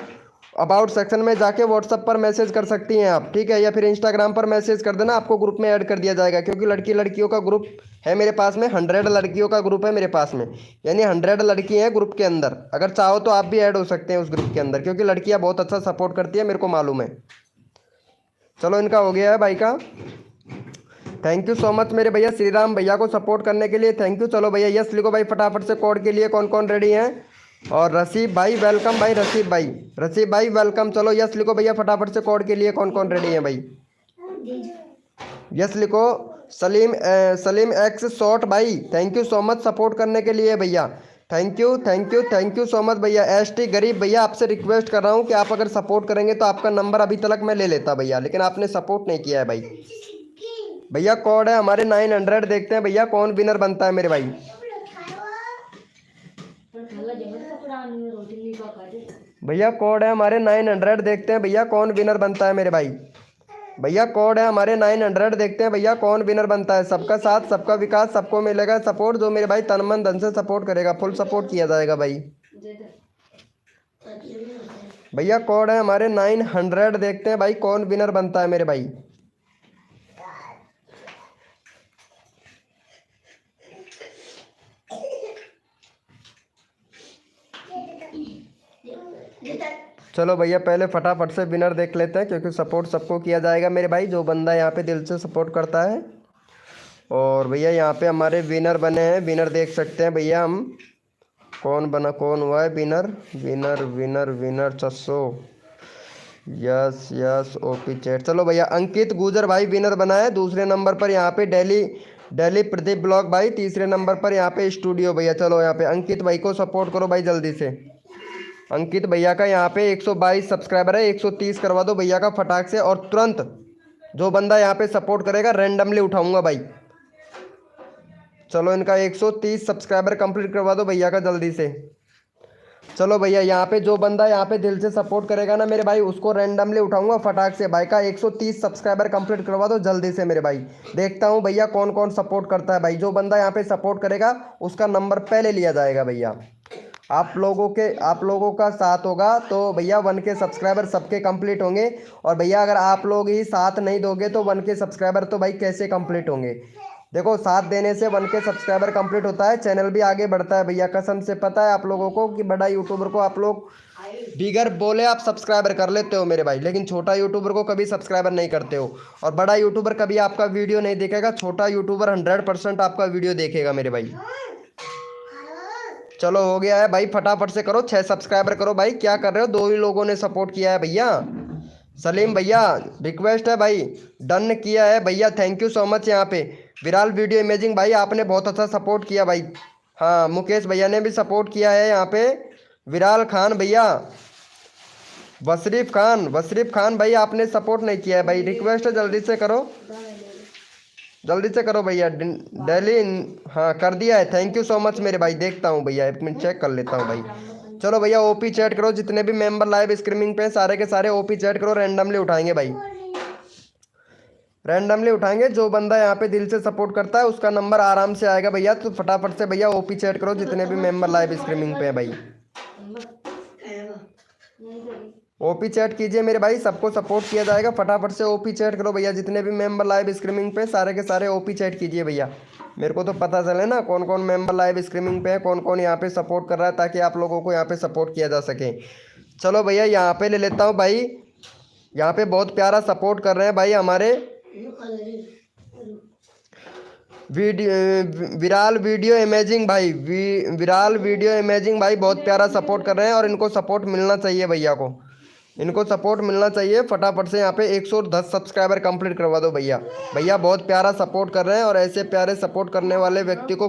अबाउट सेक्शन में जाके व्हाट्सएप पर मैसेज कर सकती हैं आप, ठीक है, या फिर इंस्टाग्राम पर मैसेज कर देना, आपको ग्रुप में ऐड कर दिया जाएगा। क्योंकि लड़कियों का ग्रुप है मेरे पास में, 100 लड़कियों का ग्रुप है मेरे पास में, यानी 100 लड़की हैं ग्रुप के अंदर। अगर चाहो तो आप भी ऐड हो सकते हैं उस ग्रुप के अंदर, क्योंकि लड़कियां बहुत अच्छा सपोर्ट करती है, मेरे को मालूम है। चलो इनका हो गया है भाई का। थैंक यू सो मच मेरे भैया श्रीराम भैया को सपोर्ट करने के लिए, थैंक यू। चलो भैया यस लिखो भाई फटाफट से कोड के लिए कौन कौन रेडी हैं। और रसीब भाई वेलकम भाई, रसीब भाई वेलकम। चलो यस लिखो भैया फटाफट से कोड के लिए कौन कौन रेडी है भाई। यस लिखो। सलीम एक्स शॉर्ट भाई thank you so much support करने के लिए भैया। थैंक यू सो मच भैया। ST गरीब भैया, आपसे रिक्वेस्ट कर रहा हूँ कि आप अगर सपोर्ट करेंगे तो आपका नंबर अभी तक मैं ले लेता भैया, लेकिन आपने सपोर्ट नहीं किया है भाई। भैया कोड है हमारे 900, देखते हैं भैया कौन विनर बनता है मेरे भाई। भैया कोड है हमारे 900, देखते हैं भैया कौन विनर बनता है मेरे भाई। भैया कोड है हमारे 900, देखते हैं भैया कौन विनर बनता है। सबका साथ सबका विकास, सबको मिलेगा सपोर्ट। जो मेरे भाई तन मन धन से सपोर्ट करेगा, फुल सपोर्ट किया जाएगा भाई। भैया कोड है हमारे 900, देखते हैं भाई कौन विनर बनता है मेरे भाई। चलो भैया पहले फटाफट से विनर देख लेते हैं, क्योंकि सपोर्ट सबको किया जाएगा मेरे भाई, जो बंदा यहाँ पे दिल से सपोर्ट करता है। और भैया यहाँ पे हमारे विनर बने हैं, विनर देख सकते हैं भैया हम। कौन बना, कौन हुआ है winner? Winner winner winner 600। Yes yes OP chat. चलो भैया अंकित गुजर भाई विनर बना है। दूसरे नंबर पर यहाँ पे दिल्ली प्रदीप ब्लॉग भाई। तीसरे नंबर पर यहाँ पे स्टूडियो भैया। चलो यहाँ पे अंकित भाई को सपोर्ट करो भाई जल्दी से। अंकित भैया का यहाँ पे 122 सब्सक्राइबर है, 130 करवा दो भैया का फटाक से। और तुरंत जो बंदा यहाँ पे सपोर्ट करेगा रैंडमली उठाऊंगा भाई। चलो इनका 130 सब्सक्राइबर कंप्लीट करवा दो भैया का जल्दी से। चलो भैया यहाँ पे जो बंदा यहाँ पे दिल से सपोर्ट करेगा ना मेरे भाई, उसको रैंडमली उठाऊंगा फटाक से। भाई का 130 सब्सक्राइबर कंप्लीट करवा दो जल्दी से मेरे भाई। देखता हूँ भैया कौन कौन सपोर्ट करता है भाई। जो बंदा यहाँ पे सपोर्ट करेगा उसका नंबर पहले लिया जाएगा भैया। आप लोगों का साथ होगा तो भैया 1K सब्सक्राइबर सबके कंप्लीट होंगे। और भैया अगर आप लोग ही साथ नहीं दोगे तो 1K सब्सक्राइबर तो भाई कैसे कंप्लीट होंगे? देखो साथ देने से 1K सब्सक्राइबर कंप्लीट होता है, चैनल भी आगे बढ़ता है भैया। कसम से पता है आप लोगों को कि बड़ा यूट्यूबर को आप लोग बिगर बोले आप सब्सक्राइबर कर लेते हो मेरे भाई, लेकिन छोटा यूट्यूबर को कभी सब्सक्राइबर नहीं करते हो। और बड़ा यूट्यूबर कभी आपका वीडियो नहीं देखेगा, छोटा यूट्यूबर 100% आपका वीडियो देखेगा मेरे भाई। चलो हो गया है भाई, फटाफट से करो, 6 सब्सक्राइबर करो भाई। क्या कर रहे हो? 2 ही लोगों ने सपोर्ट किया है भैया। सलीम भैया रिक्वेस्ट है भाई, डन किया है भैया, थैंक यू सो मच। यहाँ पे विराल वीडियो इमेजिंग भाई आपने बहुत अच्छा सपोर्ट किया भाई। हाँ मुकेश भैया ने भी सपोर्ट किया है यहाँ पे। विराल खान भैया, वसरीफ खान भाई आपने सपोर्ट नहीं किया है भाई। रिक्वेस्ट है जल्दी से करो, जल्दी से करो भैया। दिल्ली, हाँ कर दिया है, थैंक यू सो मच मेरे भाई। देखता हूँ भैया, 1 मिनट चेक कर लेता हूँ भाई। चलो भैया ओपी चैट करो, जितने भी मेंबर लाइव स्ट्रीमिंग पे सारे के सारे ओपी चैट करो। रैंडमली उठाएंगे भाई, रैंडमली उठाएंगे। जो बंदा यहाँ पे दिल से सपोर्ट करता है उसका नंबर आराम से आएगा भैया। तो फटाफट से भैया ओपी चैट करो, जितने भी मेंबर लाइव स्ट्रीमिंग पे है भाई। ओपी चैट कीजिए मेरे भाई, सबको सपोर्ट किया जाएगा। फटाफट से ओपी चैट करो भैया, जितने भी मेंबर लाइव स्ट्रीमिंग पे सारे के सारे ओपी चैट कीजिए भैया। मेरे को तो पता चले ना कौन कौन मेंबर लाइव स्ट्रीमिंग पे है, कौन कौन यहाँ पे सपोर्ट कर रहा है, ताकि आप लोगों को यहाँ पे सपोर्ट किया जा सके। चलो भैया यहाँ पे ले लेता हूँ भाई। यहाँ पे बहुत प्यारा सपोर्ट कर रहे हैं भाई हमारे विराल वीडियो इमेजिंग भाई। विराल वीडियो इमेजिंग भाई बहुत प्यारा सपोर्ट कर रहे हैं, और इनको सपोर्ट मिलना चाहिए भैया को, इनको सपोर्ट मिलना चाहिए। फटाफट से यहाँ पे 110 सब्सक्राइबर कंप्लीट करवा दो भैया। भैया बहुत प्यारा सपोर्ट कर रहे हैं, और ऐसे प्यारे सपोर्ट करने वाले व्यक्ति को,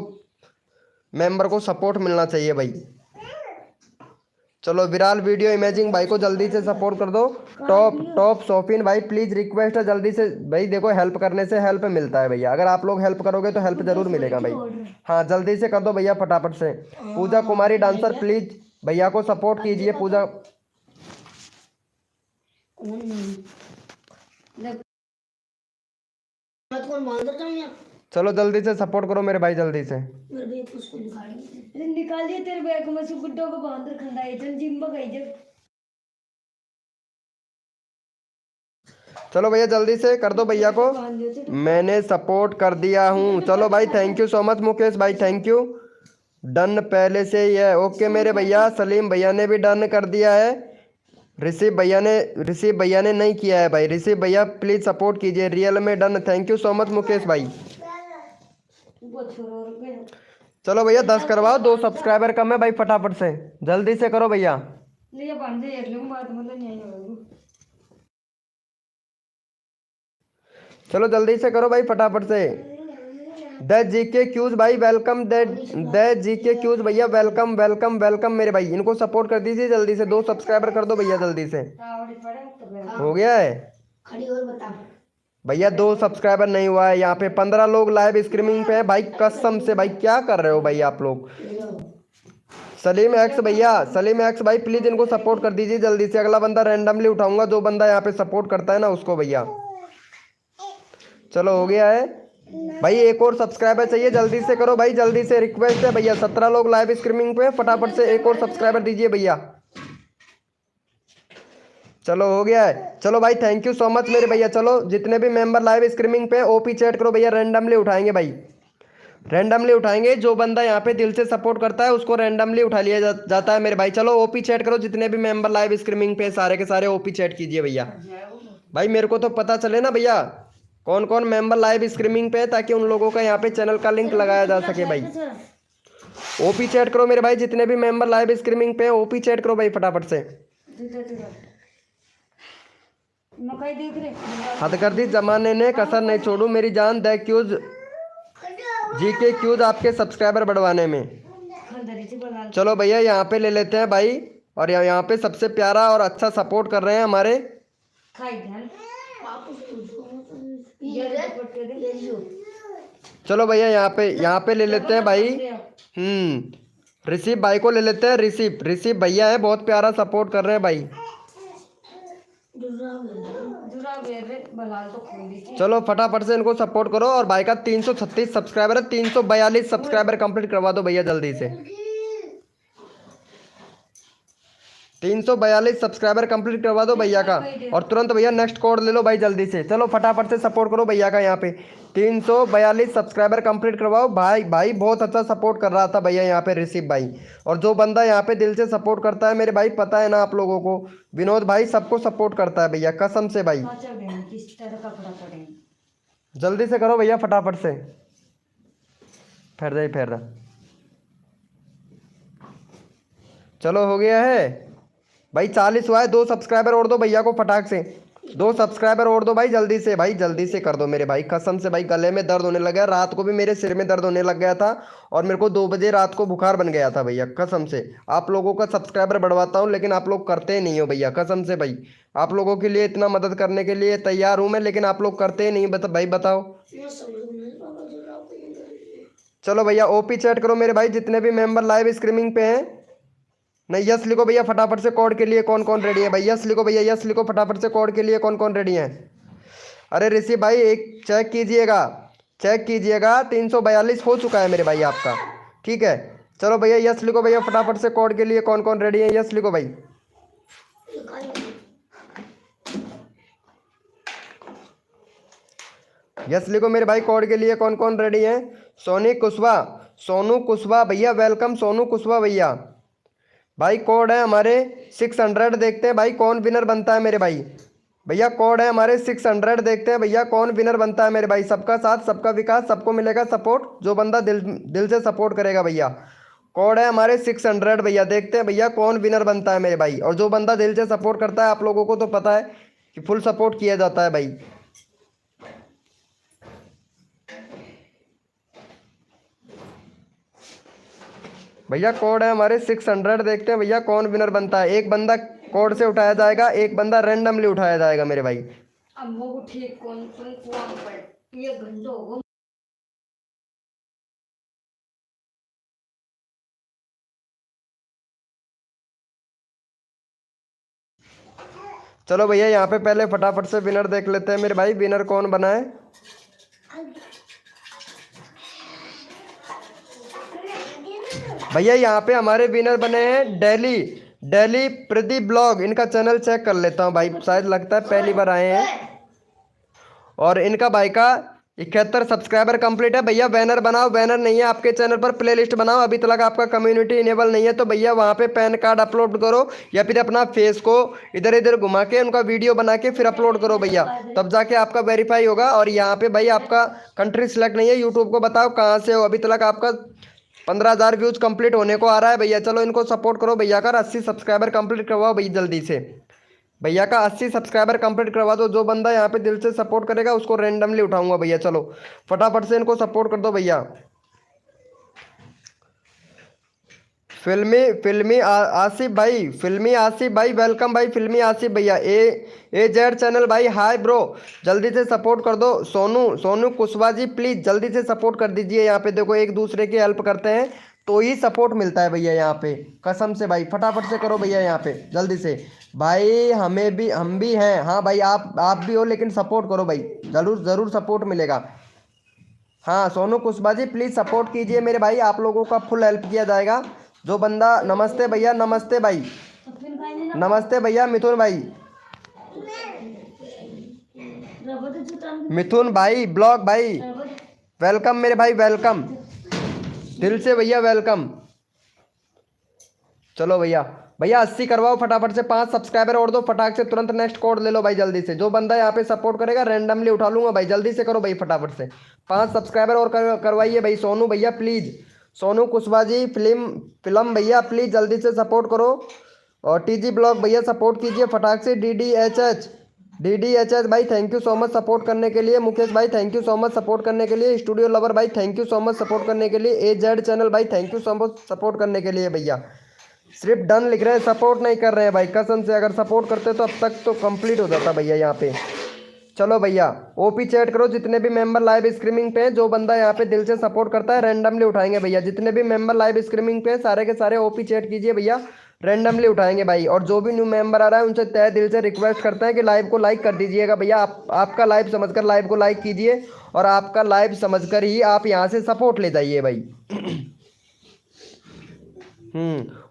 मेंबर को सपोर्ट मिलना चाहिए भाई। चलो विराल वीडियो इमेजिंग भाई को जल्दी से सपोर्ट कर दो। टॉप शॉपिन भाई प्लीज़ रिक्वेस्ट है जल्दी से भाई। देखो हेल्प करने से हेल्प मिलता है भैया, अगर आप लोग हेल्प करोगे तो हेल्प जरूर मिलेगा भाई। हाँ जल्दी से कर दो भैया फटाफट से। पूजा कुमारी डांसर प्लीज भैया को सपोर्ट कीजिए। पूजा चलो जल्दी से सपोर्ट करो मेरे भाई, जल्दी से निकालिए तेरे बैग में से गुड्डो को बांधर खंडाए जन जिम बगाई जब। चलो भैया जल्दी से कर दो भैया को, मैंने सपोर्ट कर दिया हूँ। चलो भाई thank you so much Mukesh भाई, थैंक यू। डन पहले से ही है, ओके मेरे भैया। सलीम भैया ने भी डन कर दिया है। ऋषि भैया ने नहीं किया है भाई। ऋषि भैया प्लीज सपोर्ट कीजिए, रियल में done. Thank you so much Mukesh भाई। चलो भैया 10 करवाओ, 2 सब्सक्राइबर कम है भाई, फटाफट से जल्दी से करो भैया। चलो जल्दी से करो भाई फटाफट से। द जीके क्यूज भाई वेलकम, द जीके क्यूज भैया वेलकम वेलकम वेलकम मेरे भाई, इनको सपोर्ट कर दीजिए जल्दी से, 2 सब्सक्राइबर कर दो भैया जल्दी से। हो गया है भैया, 2 सब्सक्राइबर नहीं हुआ है, यहाँ पे 15 लोग लाइव स्ट्रीमिंग पे है भाई, कसम से भाई क्या कर रहे हो भाई आप लोग। सलीम एक्स भैया, सलीम एक्स भाई प्लीज इनको सपोर्ट कर दीजिए जल्दी से, अगला बंदा रैंडमली उठाऊंगा, जो बंदा यहाँ पे सपोर्ट करता है ना उसको भैया। चलो हो गया है भाई, एक और सब्सक्राइबर चाहिए, जल्दी से करो भाई, जल्दी से रिक्वेस्ट है भैया, 17 लोग लाइव स्ट्रीमिंग पे, फटाफट से एक और सब्सक्राइबर दीजिए भैया। चलो हो गया है, चलो भाई थैंक यू सो मच मेरे भैया। चलो जितने भी मेंबर लाइव स्ट्रीमिंग पे ओपी चैट करो भैया, रैंडमली उठाएंगे भाई, रैंडमली उठाएंगे, जो बंदा यहाँ पे दिल से सपोर्ट करता है उसको रैंडमली उठा लिया जाता है मेरे भाई। चलो ओपी चैट करो, जितने भी मेंबर लाइव स्ट्रीमिंग पे सारे के सारे ओपी चैट कीजिए भैया। भाई मेरे को तो पता चले ना भैया कौन कौन मेंबर लाइव स्ट्रीमिंग पे है, ताकि उन लोगों का यहाँ पे चैनल का लिंक लगाया जा सके भाई। ओपी चैट करो मेरे भाई, जितने भी मेंबर लाइव स्ट्रीमिंग पे है ओपी चैट करो भाई फटाफट से। हद कर दी जमाने ने, कसर नहीं छोड़ू मेरी जान, द क्यूज जीके क्यूज आपके सब्सक्राइबर बढ़वाने में। चलो भैया यहाँ पे ले लेते हैं भाई, और यहाँ पे सबसे प्यारा और अच्छा सपोर्ट कर रहे हैं हमारे। चलो भैया यहाँ पे ले लेते हैं भाई, ऋषिभ भाई को ले लेते हैं, ऋषिभ भैया है, बहुत प्यारा सपोर्ट कर रहे हैं भाई। चलो फटाफट से इनको सपोर्ट करो, और भाई का 336 सब्सक्राइबर है, 342 सब्सक्राइबर कंप्लीट करवा दो भैया जल्दी से। 342 सब्सक्राइबर कंप्लीट करवा दो भैया का, और तुरंत भैया नेक्स्ट कोड ले लो भाई जल्दी से। चलो फटाफट से सपोर्ट करो भैया का, यहाँ पे 342 सब्सक्राइबर कंप्लीट करवाओ भाई। भाई बहुत अच्छा सपोर्ट कर रहा था भैया यहाँ पे ऋषिभ भाई, और जो बंदा यहाँ पे दिल से सपोर्ट करता है मेरे भाई, पता है ना आप लोगों को, विनोद भाई सबको सपोर्ट करता है भैया कसम से भाई। जल्दी से करो भैया फटाफट से, फेर दे। चलो हो गया है भाई, 40 हुआ है, 2 सब्सक्राइबर और दो भैया को फटाक से, 2 सब्सक्राइबर और दो भाई जल्दी से, भाई जल्दी से कर दो मेरे भाई, कसम से भाई गले में दर्द होने लगा, रात को भी मेरे सिर में दर्द होने लग गया था, और मेरे को 2 बजे रात को बुखार बन गया था भैया कसम से। आप लोगों का सब्सक्राइबर बढ़वाता हूँ, लेकिन आप लोग करते ही नहीं हो भैया कसम से भाई। आप लोगों के लिए इतना मदद करने के लिए तैयार हूँ मैं, लेकिन आप लोग करते ही नहीं भाई बताओ। चलो भैया ओपी चैट करो मेरे भाई, जितने भी मेंबर लाइव स्ट्रीमिंग पे हैं। नहीं यस लिखो भैया फटाफट से, कोड के लिए कौन कौन रेडी है भाई, यस लिखो भैया, यस लिखो फटाफट से, कोड के लिए कौन कौन रेडी है। अरे ऋषि भाई एक चेक कीजिएगा, 342 हो चुका है मेरे भाई आपका, ठीक है। चलो भैया यस लिखो भैया फटाफट से, कोड के लिए कौन कौन रेडी है, यस लिखो भाई। यस लिखो मेरे भाई, कोड के लिए कौन कौन रेडी है। सोनू कुशवाहा भैया वेलकम, सोनू कुशवाहा भैया। भाई कोड है हमारे 600, देखते हैं भाई कौन विनर बनता है मेरे भाई। भैया कोड है हमारे 600, देखते हैं भैया कौन विनर बनता है मेरे भाई। सबका साथ सबका विकास, सबको मिलेगा सपोर्ट, जो बंदा दिल से सपोर्ट करेगा भैया। कोड है हमारे 600 भैया, देखते हैं भैया कौन विनर बनता है मेरे भाई। और जो बंदा दिल से सपोर्ट करता है, आप लोगों को तो पता है कि फुल सपोर्ट किया जाता है भाई। भैया कोड है हमारे 600, देखते हैं भैया कौन विनर बनता है। एक बंदा कोड से उठाया जाएगा, एक बंदा रैंडमली उठाया जाएगा मेरे भाई। चलो भैया यहाँ पे पहले फटाफट से विनर देख लेते हैं मेरे भाई, विनर कौन बना है। भैया यहाँ पे हमारे विनर बने हैं डेली प्रदीप ब्लॉग, इनका चैनल चेक कर लेता हूँ भाई, शायद लगता है पहली बार आए हैं। और इनका भाई का 71 सब्सक्राइबर कंप्लीट है। भैया बैनर बनाओ, बैनर नहीं है आपके चैनल पर, प्लेलिस्ट बनाओ। अभी तक आपका कम्युनिटी इनेबल नहीं है तो भैया वहाँ पे पैन कार्ड अपलोड करो, या फिर अपना फेस को इधर इधर घुमा के उनका वीडियो बना के फिर अपलोड करो भैया, तब जाके आपका वेरीफाई होगा। और यहाँ पे भाई आपका कंट्री सिलेक्ट नहीं है, यूट्यूब को बताओ कहाँ से हो। अभी तक आपका 15,000 व्यूज कंप्लीट होने को आ रहा है भैया। चलो इनको सपोर्ट करो भैया का, 80 सब्सक्राइबर कंप्लीट करवाओ भैया जल्दी से। भैया का 80 सब्सक्राइबर कंप्लीट करवा दो। जो बंदा यहाँ पे दिल से सपोर्ट करेगा उसको रैंडमली उठाऊंगा भैया। चलो फटाफट से इनको सपोर्ट कर दो भैया। आसिफ भाई, फिल्मी आसिफ भाई वेलकम भाई। फिल्मी आसिफ भैया ए जेड चैनल भाई हाय ब्रो, जल्दी से सपोर्ट कर दो। सोनू कुशवाहा जी प्लीज जल्दी से सपोर्ट कर दीजिए। यहाँ पे देखो एक दूसरे की हेल्प करते हैं तो ही सपोर्ट मिलता है भैया। यहाँ पे कसम से भाई फटाफट से करो भैया यहाँ पे जल्दी से भाई। हम भी हैं, हाँ भाई आप भी हो, लेकिन सपोर्ट करो भाई, जरूर जरूर सपोर्ट मिलेगा। हाँ सोनू कुशवाहा जी प्लीज सपोर्ट कीजिए मेरे भाई, आप लोगों का फुल हेल्प किया जाएगा। जो बंदा, नमस्ते भैया, नमस्ते भाई, नमस्ते भैया मिथुन भाई, मिथुन भाई ब्लॉग भाई वेलकम मेरे भाई, वेलकम दिल से भैया, वेलकम। चलो भैया 80 करवाओ फटाफट से, 5 सब्सक्राइबर और दो फटाक से, तुरंत नेक्स्ट कोड ले लो भाई जल्दी से। जो बंदा यहाँ पे सपोर्ट करेगा रैंडमली उठा लूंगा भाई, जल्दी से करो भाई फटाफट से। 5 सब्सक्राइबर और करवाइए भाई। सोनू भैया प्लीज, सोनू कुशवाहा जी फिल्म भैया प्लीज जल्दी से सपोर्ट करो। और टीजी ब्लॉग भैया सपोर्ट कीजिए फटाक से। DDHH भाई thank you so much support करने के लिए। मुकेश भाई thank you so much support करने के लिए। स्टूडियो लवर भाई thank you so much support करने के लिए। AZ चैनल भाई thank you so much support करने के लिए भैया। सिर्फ डन लिख रहे हैं, सपोर्ट नहीं कर रहे हैं भाई, कसम से अगर सपोर्ट करते तो अब तक तो कंप्लीट हो जाता भैया यहाँ पे। चलो भैया ओपी चैट करो जितने भी मेंबर लाइव स्ट्रीमिंग पे हैं। जो बंदा यहाँ पे दिल से सपोर्ट करता है रैंडमली उठाएंगे भैया। जितने भी मेंबर लाइव स्ट्रीमिंग पे हैं सारे के सारे ओपी चैट कीजिए भैया, रैंडमली उठाएंगे भाई। और जो भी न्यू मेंबर आ रहा है उनसे तय दिल से रिक्वेस्ट करते हैं कि लाइव को लाइक कर दीजिएगा भैया। आपका लाइव समझकर लाइव को लाइक कीजिए, और आपका लाइव समझकर ही आप यहाँ से सपोर्ट ले जाइए भाई।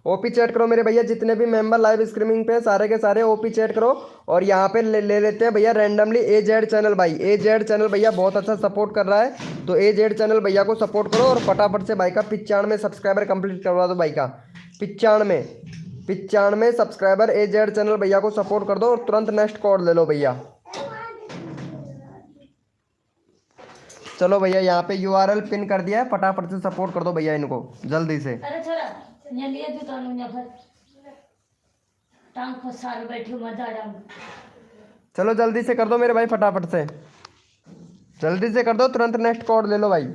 ओपी चैट करो मेरे भैया, जितने भी मेंबर लाइव स्ट्रीमिंग पे सारे के सारे ओपी चैट करो। और यहाँ पे ले लेते हैं भैया रैंडमली AZ चैनल भाई। AZ चैनल भैया बहुत अच्छा सपोर्ट कर रहा है, तो AZ चैनल भैया को सपोर्ट करो। और फटाफट से भाई का 95 सब्सक्राइबर कंप्लीट करवा दो भाई का। 95 सब्सक्राइबर AZ चैनल भैया को सपोर्ट कर दो, और तुरंत नेक्स्ट कोड ले लो भैया। चलो भैया यहाँ पे URL पिन कर दिया है, फटाफट से सपोर्ट कर दो भैया इनको जल्दी से। चलो जल्दी से कर दो मेरे भाई फटाफट से, जल्दी से कर दो, तुरंत नेक्स्ट कोड ले लो भाई,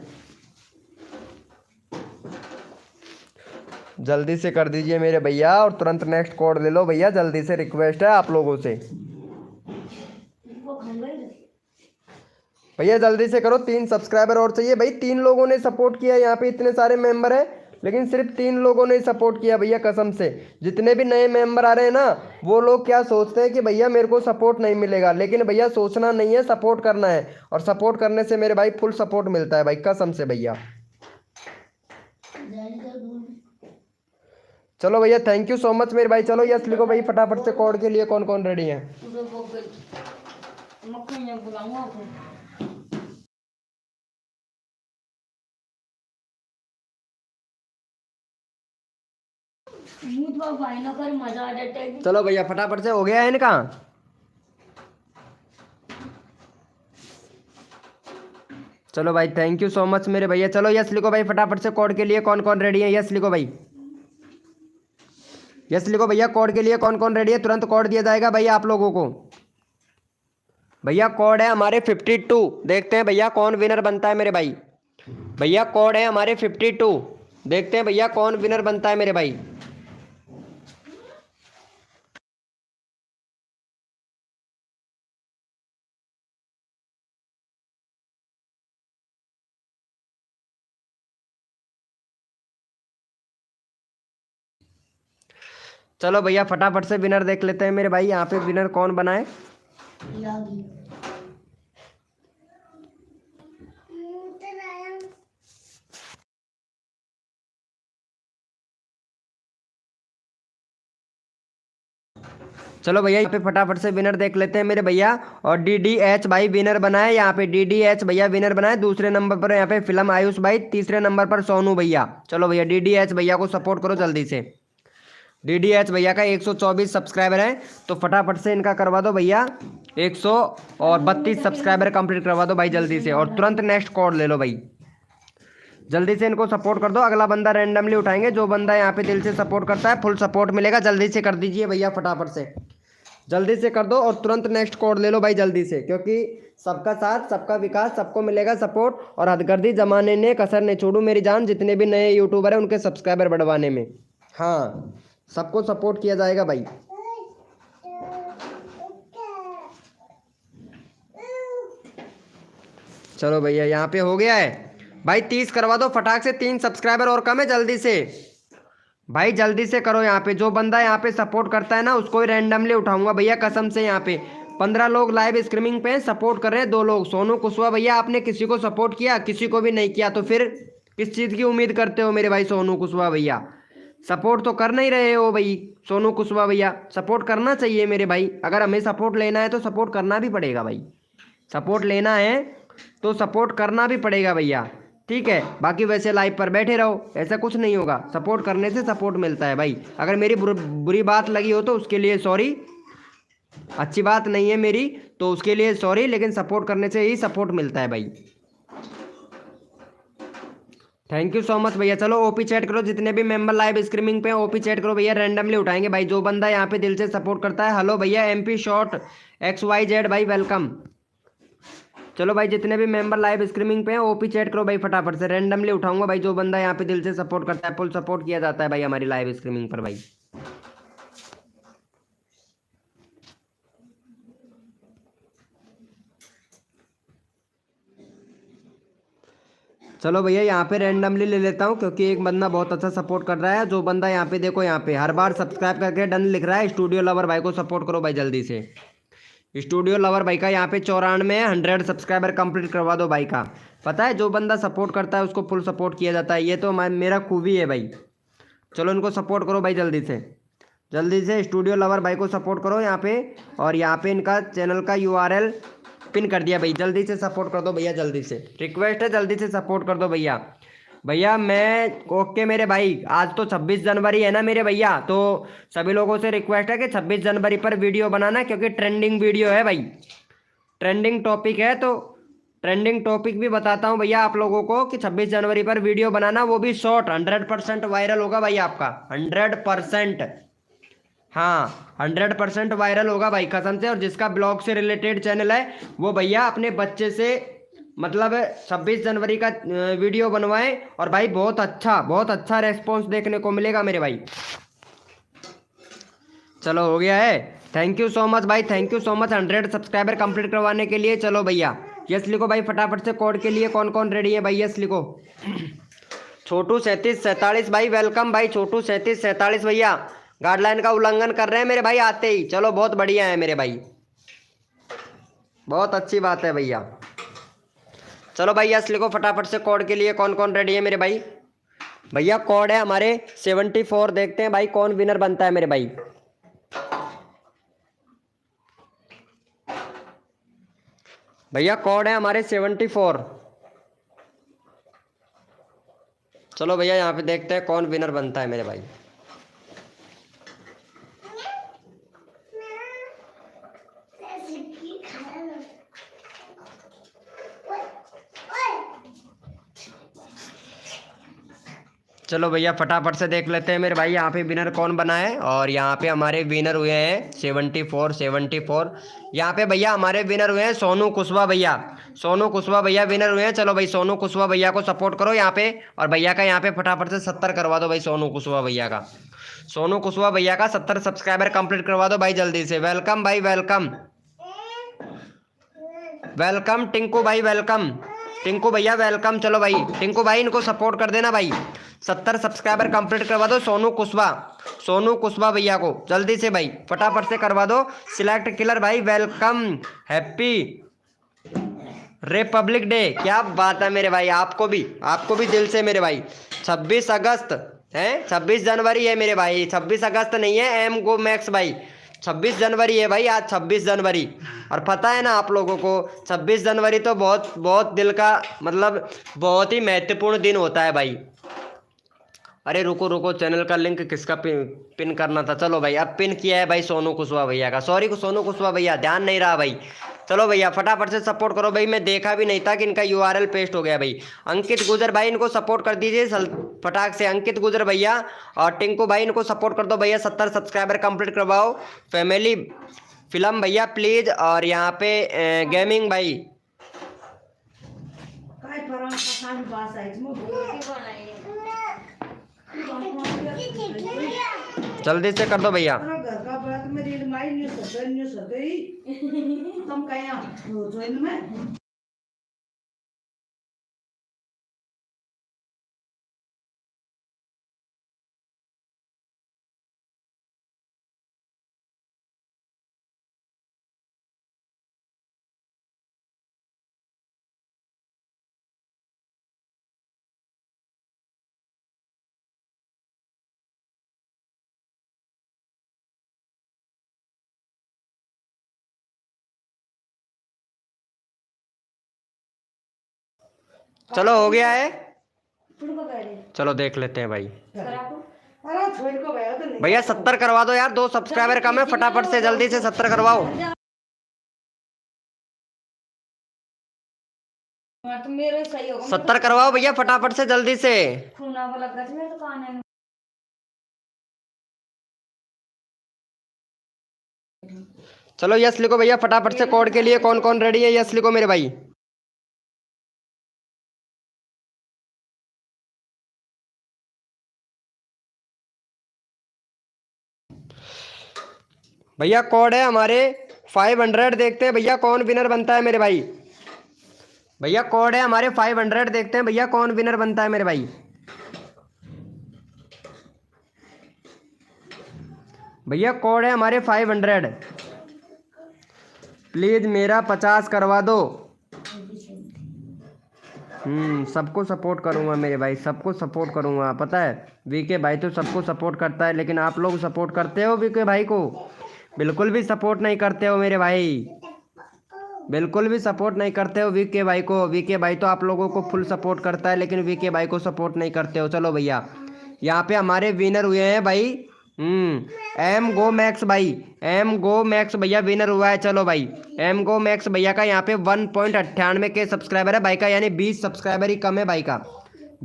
जल्दी से कर दीजिए मेरे भैया, और तुरंत नेक्स्ट कोड ले लो भैया जल्दी से, रिक्वेस्ट है आप लोगों से भैया जल्दी से करो। 3 सब्सक्राइबर और चाहिए भाई। 3 लोगों ने सपोर्ट किया, यहाँ पे इतने सारे मेंबर हैं लेकिन सिर्फ 3 लोगों ने सपोर्ट किया भैया, कसम से। जितने भी नए मेंबर आ रहे हैं ना, वो लोग क्या सोचते हैं कि भैया मेरे को सपोर्ट नहीं मिलेगा, लेकिन भैया सोचना नहीं है, सपोर्ट करना है। और सपोर्ट करने से मेरे भाई फुल सपोर्ट मिलता है भाई, कसम से भैया। चलो भैया थैंक यू सो मच मेरे भाई। चलो यस लिखो भाई फटाफट से, कोड के लिए कौन कौन रेडी है। चलो भैया फटाफट से हो गया है इनका। चलो भाई थैंक यू सो मच मेरे भैया। चलो यस लिखो भाई फटाफट से, कोड के लिए कौन कौन रेडी है। यस लिखो भाई, यस लिखो भैया, कोड के लिए कौन कौन रेडी है। तुरंत कोड दिया जाएगा भैया आप लोगों को। भैया कोड है हमारे 52, देखते हैं भैया कौन विनर बनता है मेरे भाई। भैया कोड है हमारे 52, देखते हैं भैया कौन विनर बनता है मेरे भाई। चलो भैया फटाफट से विनर देख लेते हैं मेरे भाई, यहाँ पे विनर कौन बना है। चलो भैया यहाँ पे फटाफट से विनर देख लेते हैं मेरे भैया। और DDH भाई विनर बनाए, यहाँ पे DDH भैया विनर बनाए। दूसरे नंबर पर यहाँ पे फिल्म आयुष भाई, तीसरे नंबर पर सोनू भैया। चलो भैया DDH भैया को सपोर्ट करो जल्दी से। DDH भैया का 124 सब्सक्राइबर है, तो फटाफट से इनका करवा दो भैया 132 सब्सक्राइबर कंप्लीट करवा दो भाई जल्दी से, और तुरंत नेक्स्ट कोड ले लो भाई। जल्दी से इनको सपोर्ट कर दो, अगला बंदा रैंडमली उठाएंगे। जो बंदा यहाँ पे दिल से सपोर्ट करता है फुल सपोर्ट मिलेगा, जल्दी से कर दीजिए भैया फटाफट से। जल्दी से कर दो और तुरंत नेक्स्ट कोड ले लो भाई जल्दी से, क्योंकि सबका साथ सबका विकास, सबको मिलेगा सपोर्ट। और हदगर्दी जमाने ने कसर नहीं छोड़ू मेरी जान, जितने भी नए यूट्यूबर हैं उनके सब्सक्राइबर बढ़वाने में। हाँ, सबको सपोर्ट किया जाएगा भाई। चलो भैया यहाँ पे हो गया है भाई, 30 करवा दो फटाक से, 3 सब्सक्राइबर और कम है, जल्दी से भाई जल्दी से करो। यहाँ पे जो बंदा यहाँ पे सपोर्ट करता है ना उसको ही रैंडमली उठाऊंगा भैया कसम से। यहाँ पे 15 लोग लाइव स्ट्रीमिंग पे सपोर्ट कर रहे हैं, 2 लोग सोनू कुशवाहा भैया। आपने किसी को सपोर्ट किया? किसी को भी नहीं किया, तो फिर किस चीज़ की उम्मीद करते हो मेरे भाई सोनू कुशवाहा भैया? सपोर्ट तो कर नहीं रहे हो भाई सोनू कुशवाहा भैया, सपोर्ट करना चाहिए मेरे भाई। अगर हमें सपोर्ट लेना है तो सपोर्ट करना भी पड़ेगा भाई, सपोर्ट लेना है तो सपोर्ट करना भी पड़ेगा भैया, ठीक है। बाकी वैसे लाइव पर बैठे रहो, ऐसा कुछ नहीं होगा, सपोर्ट करने से सपोर्ट मिलता है भाई। अगर मेरी बुरी बात लगी हो तो उसके लिए सॉरी, अच्छी बात नहीं है मेरी तो उसके लिए सॉरी, लेकिन सपोर्ट करने से ही सपोर्ट मिलता है भाई। थैंक यू सो मच भैया। चलो ओपी चैट करो, जितने भी मेंबर लाइव स्ट्रीमिंग पे ओपी चैट करो भैया, रैंडमली उठाएंगे भाई जो बंदा यहाँ पे दिल से सपोर्ट करता है। हेलो भैया MP शॉर्ट XYZ भाई वेलकम। चलो भाई जितने भी मेंबर लाइव स्ट्रीमिंग पे हैं ओपी चैट करो भाई फटाफट से, रैंडमली उठाऊंगा भाई जो बंदा यहाँ पे दिल से सपोर्ट करता है। फुल सपोर्ट किया जाता है भाई हमारी लाइव स्ट्रीमिंग पर भाई। चलो भैया यहाँ पे रैंडमली ले लेता हूँ, क्योंकि एक बंदा बहुत अच्छा सपोर्ट कर रहा है। जो बंदा यहाँ पे देखो, यहाँ पे हर बार सब्सक्राइब करके डन लिख रहा है, स्टूडियो लवर भाई को सपोर्ट करो भाई जल्दी से। स्टूडियो लवर भाई का यहाँ पे 94 है, 100 सब्सक्राइबर कंप्लीट करवा दो भाई का। पता है जो बंदा सपोर्ट करता है उसको फुल सपोर्ट किया जाता है, ये तो मेरा खूबी है भाई। चलो इनको सपोर्ट करो भाई जल्दी से, जल्दी से स्टूडियो लवर भाई को सपोर्ट करो यहाँ पे। और यहाँ पे इनका चैनल का URL पिन कर दिया भाई, जल्दी से सपोर्ट कर दो भैया जल्दी से, रिक्वेस्ट है जल्दी से सपोर्ट कर दो भैया। भैया मैं ओके मेरे भाई, आज तो 26 जनवरी है ना मेरे भैया, तो सभी लोगों से रिक्वेस्ट है कि 26 जनवरी पर वीडियो बनाना, क्योंकि ट्रेंडिंग वीडियो है भाई, ट्रेंडिंग टॉपिक है। तो ट्रेंडिंग टॉपिक भी बताता हूँ भैया आप लोगों को कि 26 जनवरी पर वीडियो बनाना, वो भी शॉर्ट, 100% वायरल होगा भाई आपका, 100%। हाँ 100% वायरल होगा भाई कसम से। और जिसका ब्लॉग से रिलेटेड चैनल है वो भैया अपने बच्चे से मतलब 26 जनवरी का वीडियो बनवाएं, और भाई बहुत अच्छा रेस्पॉन्स देखने को मिलेगा मेरे भाई। चलो हो गया है, थैंक यू सो मच भाई, thank you so much 100 subscriber complete करवाने के लिए। चलो भैया यस लिखो भाई फटाफट से, कोड के लिए कौन कौन रेडी है भाई, यस लिखो। छोटू 3747 भाई वेलकम भाई, छोटू 3747 भैया गाइडलाइन का उल्लंघन कर रहे हैं मेरे भाई आते ही। चलो बहुत बढ़िया है मेरे भाई, बहुत अच्छी बात है भैया। चलो भाई यस लिखो फटाफट से, कोड के लिए कौन कौन रेडी है मेरे भाई। भैया कोड है हमारे 74, देखते हैं भाई कौन विनर बनता है मेरे भाई। भैया कोड है हमारे 74। चलो भैया यहाँ पे देखते हैं कौन विनर बनता है मेरे भाई। चलो भैया फटाफट से देख लेते हैं मेरे भाई यहाँ पे विनर कौन बना है। और यहाँ पे हमारे विनर हुए हैं 74। यहाँ पे भैया हमारे विनर हुए हैं सोनू कुशवाहा भैया, सोनू कुशवाहा भैया विनर हुए हैं। चलो भाई सोनू कुशवाहा भैया को सपोर्ट करो यहाँ पे, और भैया का यहाँ पे फटाफट से 70 करवा दो भाई सोनू कुशवाहा भैया का। सोनू कुशवाहा भैया का 70 सब्सक्राइबर कंप्लीट करवा दो भाई जल्दी से। वेलकम भाई वेलकम, वेलकम टिंकू भाई वेलकम, टिंकू भैया वेलकम। चलो भाई टिंकू भाई इनको सपोर्ट कर देना भाई, 70 सब्सक्राइबर कंप्लीट करवा दो सोनू कुशवाहा भैया को जल्दी से भाई, फटाफट से करवा दो। सिलेक्ट किलर भाई वेलकम, हैप्पी रिपब्लिक डे, क्या बात है मेरे भाई, आपको भी दिल से मेरे भाई। 26 अगस्त है, 26 जनवरी है मेरे भाई, 26 अगस्त नहीं है एम गो मैक्स भाई, 26 जनवरी है भाई आज, 26 जनवरी। और पता है ना आप लोगों को 26 जनवरी तो बहुत दिल का मतलब बहुत ही महत्वपूर्ण दिन होता है भाई। अरे रुको चैनल का लिंक किसका पिन करना था। चलो भाई अब पिन किया है भाई सोनू कुशवाहा भैया का, सॉरी सोनू कुशवाहा भैया ध्यान नहीं रहा भाई। चलो भैया फटाफट से सपोर्ट करो भाई, मैं देखा भी नहीं था कि इनका URL पेस्ट हो गया भाई। अंकित गुजर भाई इनको सपोर्ट कर दीजिए फटाक से, अंकित गुजर भैया। और टिंकू भाई इनको सपोर्ट कर दो भैया, 70 सब्सक्राइबर कंप्लीट करवाओ। फिल्म भैया प्लीज, और यहाँ पे गेमिंग भाई काय परम पसंद बास आहे मग बोलती जल्दी से कर दो भैया। घर का बात में रीड माई न्यूज़ गई तुम कहीं जोइन में चलो हो गया है, पुड़को करे चलो देख लेते हैं भाई। अरे छोड़ को भैया तो नहीं भैया 70 करवा दो यार, 2 सब्सक्राइबर कम है, फटाफट से जल्दी से 70 करवाओ। तो मेरे सही होगा 70 करवाओ भैया फटाफट से जल्दी से। खूना वाला गज में दुकान है चलो यस लिखो भैया फटाफट से, कोड के लिए कौन कौन रेडी है यस लिखो मेरे भाई। भैया कोड है हमारे 500, देखते हैं भैया कौन विनर बनता है मेरे भाई। भैया कोड है हमारे 500, देखते हैं भैया कौन विनर बनता है मेरे भाई। भैया कोड है हमारे 500, प्लीज मेरा 50 करवा दो। सबको सपोर्ट करूंगा मेरे भाई, सबको सपोर्ट करूंगा। पता है वीके भाई तो सबको सपोर्ट करता है, लेकिन आप लोग सपोर्ट करते हो वीके भाई को? बिल्कुल भी सपोर्ट नहीं करते हो मेरे भाई, बिल्कुल भी सपोर्ट नहीं करते हो वीके भाई को। वीके भाई तो आप लोगों को फुल सपोर्ट करता है, लेकिन वीके भाई को सपोर्ट नहीं करते हो। चलो भैया यहाँ पे हमारे विनर हुए हैं भाई, एम गो मैक्स भाई, एम गो मैक्स भैया विनर हुआ है। चलो भाई एम गो मैक्स भैया का यहाँ पे 1.98 के सब्सक्राइबर है भाई का, यानी 20 सब्सक्राइबर ही कम है भाई का,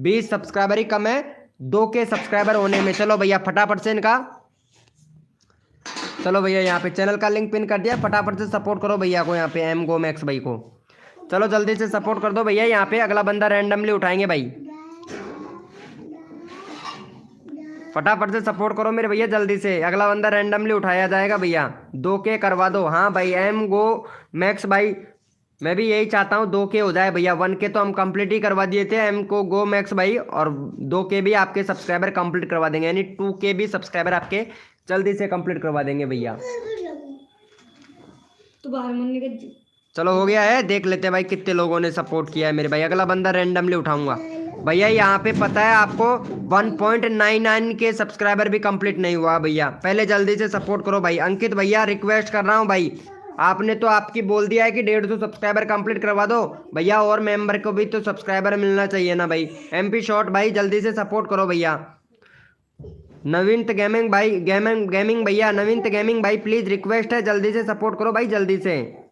20 सब्सक्राइबर ही कम है 2 के सब्सक्राइबर होने में। चलो भैया फटाफट से इनका, चलो भैया यहाँ पे चैनल का लिंक पिन कर दिया, फटाफट से सपोर्ट करो भैया को, यहाँ पे एम गो मैक्स भाई को। चलो जल्दी से सपोर्ट कर दो भैया। यहाँ पे अगला बंदा रैंडमली उठाएंगे भाई, फटाफट से सपोर्ट करो मेरे भैया, जल्दी से अगला बंदा रैंडमली उठाया जाएगा भैया। 2 के करवा दो। हाँ भाई एम गो मैक्स भाई, मैं भी यही चाहता हूँ 2 के हो जाए भैया। 1 के तो हम कंप्लीट ही करवा दिए थे एम को गो मैक्स भाई, और 2 के भी आपके सब्सक्राइबर कंप्लीट करवा देंगे, यानी 2 के भी सब्सक्राइबर आपके जल्दी से कंप्लीट करवा देंगे भैया। तो बाहर मन के चलो हो गया है, देख लेते हैं भाई कितने लोगों ने सपोर्ट किया है मेरे भाई। अगला बंदा रैंडमली उठाऊंगा भैया। यहाँ पे पता है आपको 1.99 के सब्सक्राइबर भी कंप्लीट नहीं हुआ भैया, पहले जल्दी से सपोर्ट करो भाई। अंकित भैया रिक्वेस्ट कर रहा हूँ भाई, आपने तो आपकी बोल दिया है कि 150 सब्सक्राइबर कंप्लीट करवा दो भैया, और मेंबर को भी तो सब्सक्राइबर मिलना चाहिए ना भाई। एमपी शॉट भाई जल्दी से सपोर्ट करो भैया। नवीनत गेमिंग भाई, गेमिंग भैया, नवीनत गेमिंग भाई प्लीज रिक्वेस्ट है जल्दी से सपोर्ट करो भाई, जल्दी से।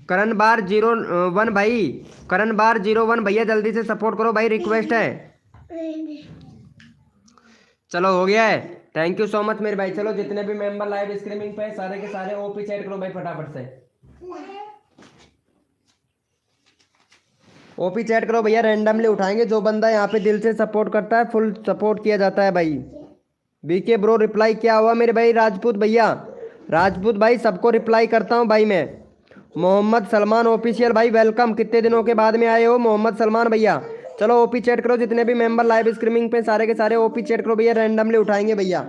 करण बार 01 भाई, करण बार 01 भैया जल्दी से सपोर्ट करो भाई, रिक्वेस्ट है। चलो हो गया है, थैंक यू सो मच मेरे भाई। चलो जितने भी मेंबर लाइव स्ट्रीमिंग पे सारे के सारे ओपी चैट करो भाई फटाफट से, ओपी चैट करो भैया। रैंडमली उठाएंगे, जो बंदा यहाँ पे दिल से सपोर्ट करता है फुल सपोर्ट किया जाता है भाई। बीके ब्रो रिप्लाई क्या हुआ मेरे भाई? राजपूत भैया, राजपूत भाई सबको रिप्लाई करता हूँ भाई मैं। मोहम्मद सलमान ऑफिशियल भाई वेलकम, कितने दिनों के बाद में आए हो मोहम्मद सलमान भैया। चलो ओपी चैट करो, जितने भी मेंबर लाइव स्ट्रीमिंग पे सारे के सारे ओपी चैट करो भैया, रैंडमली उठाएंगे भैया।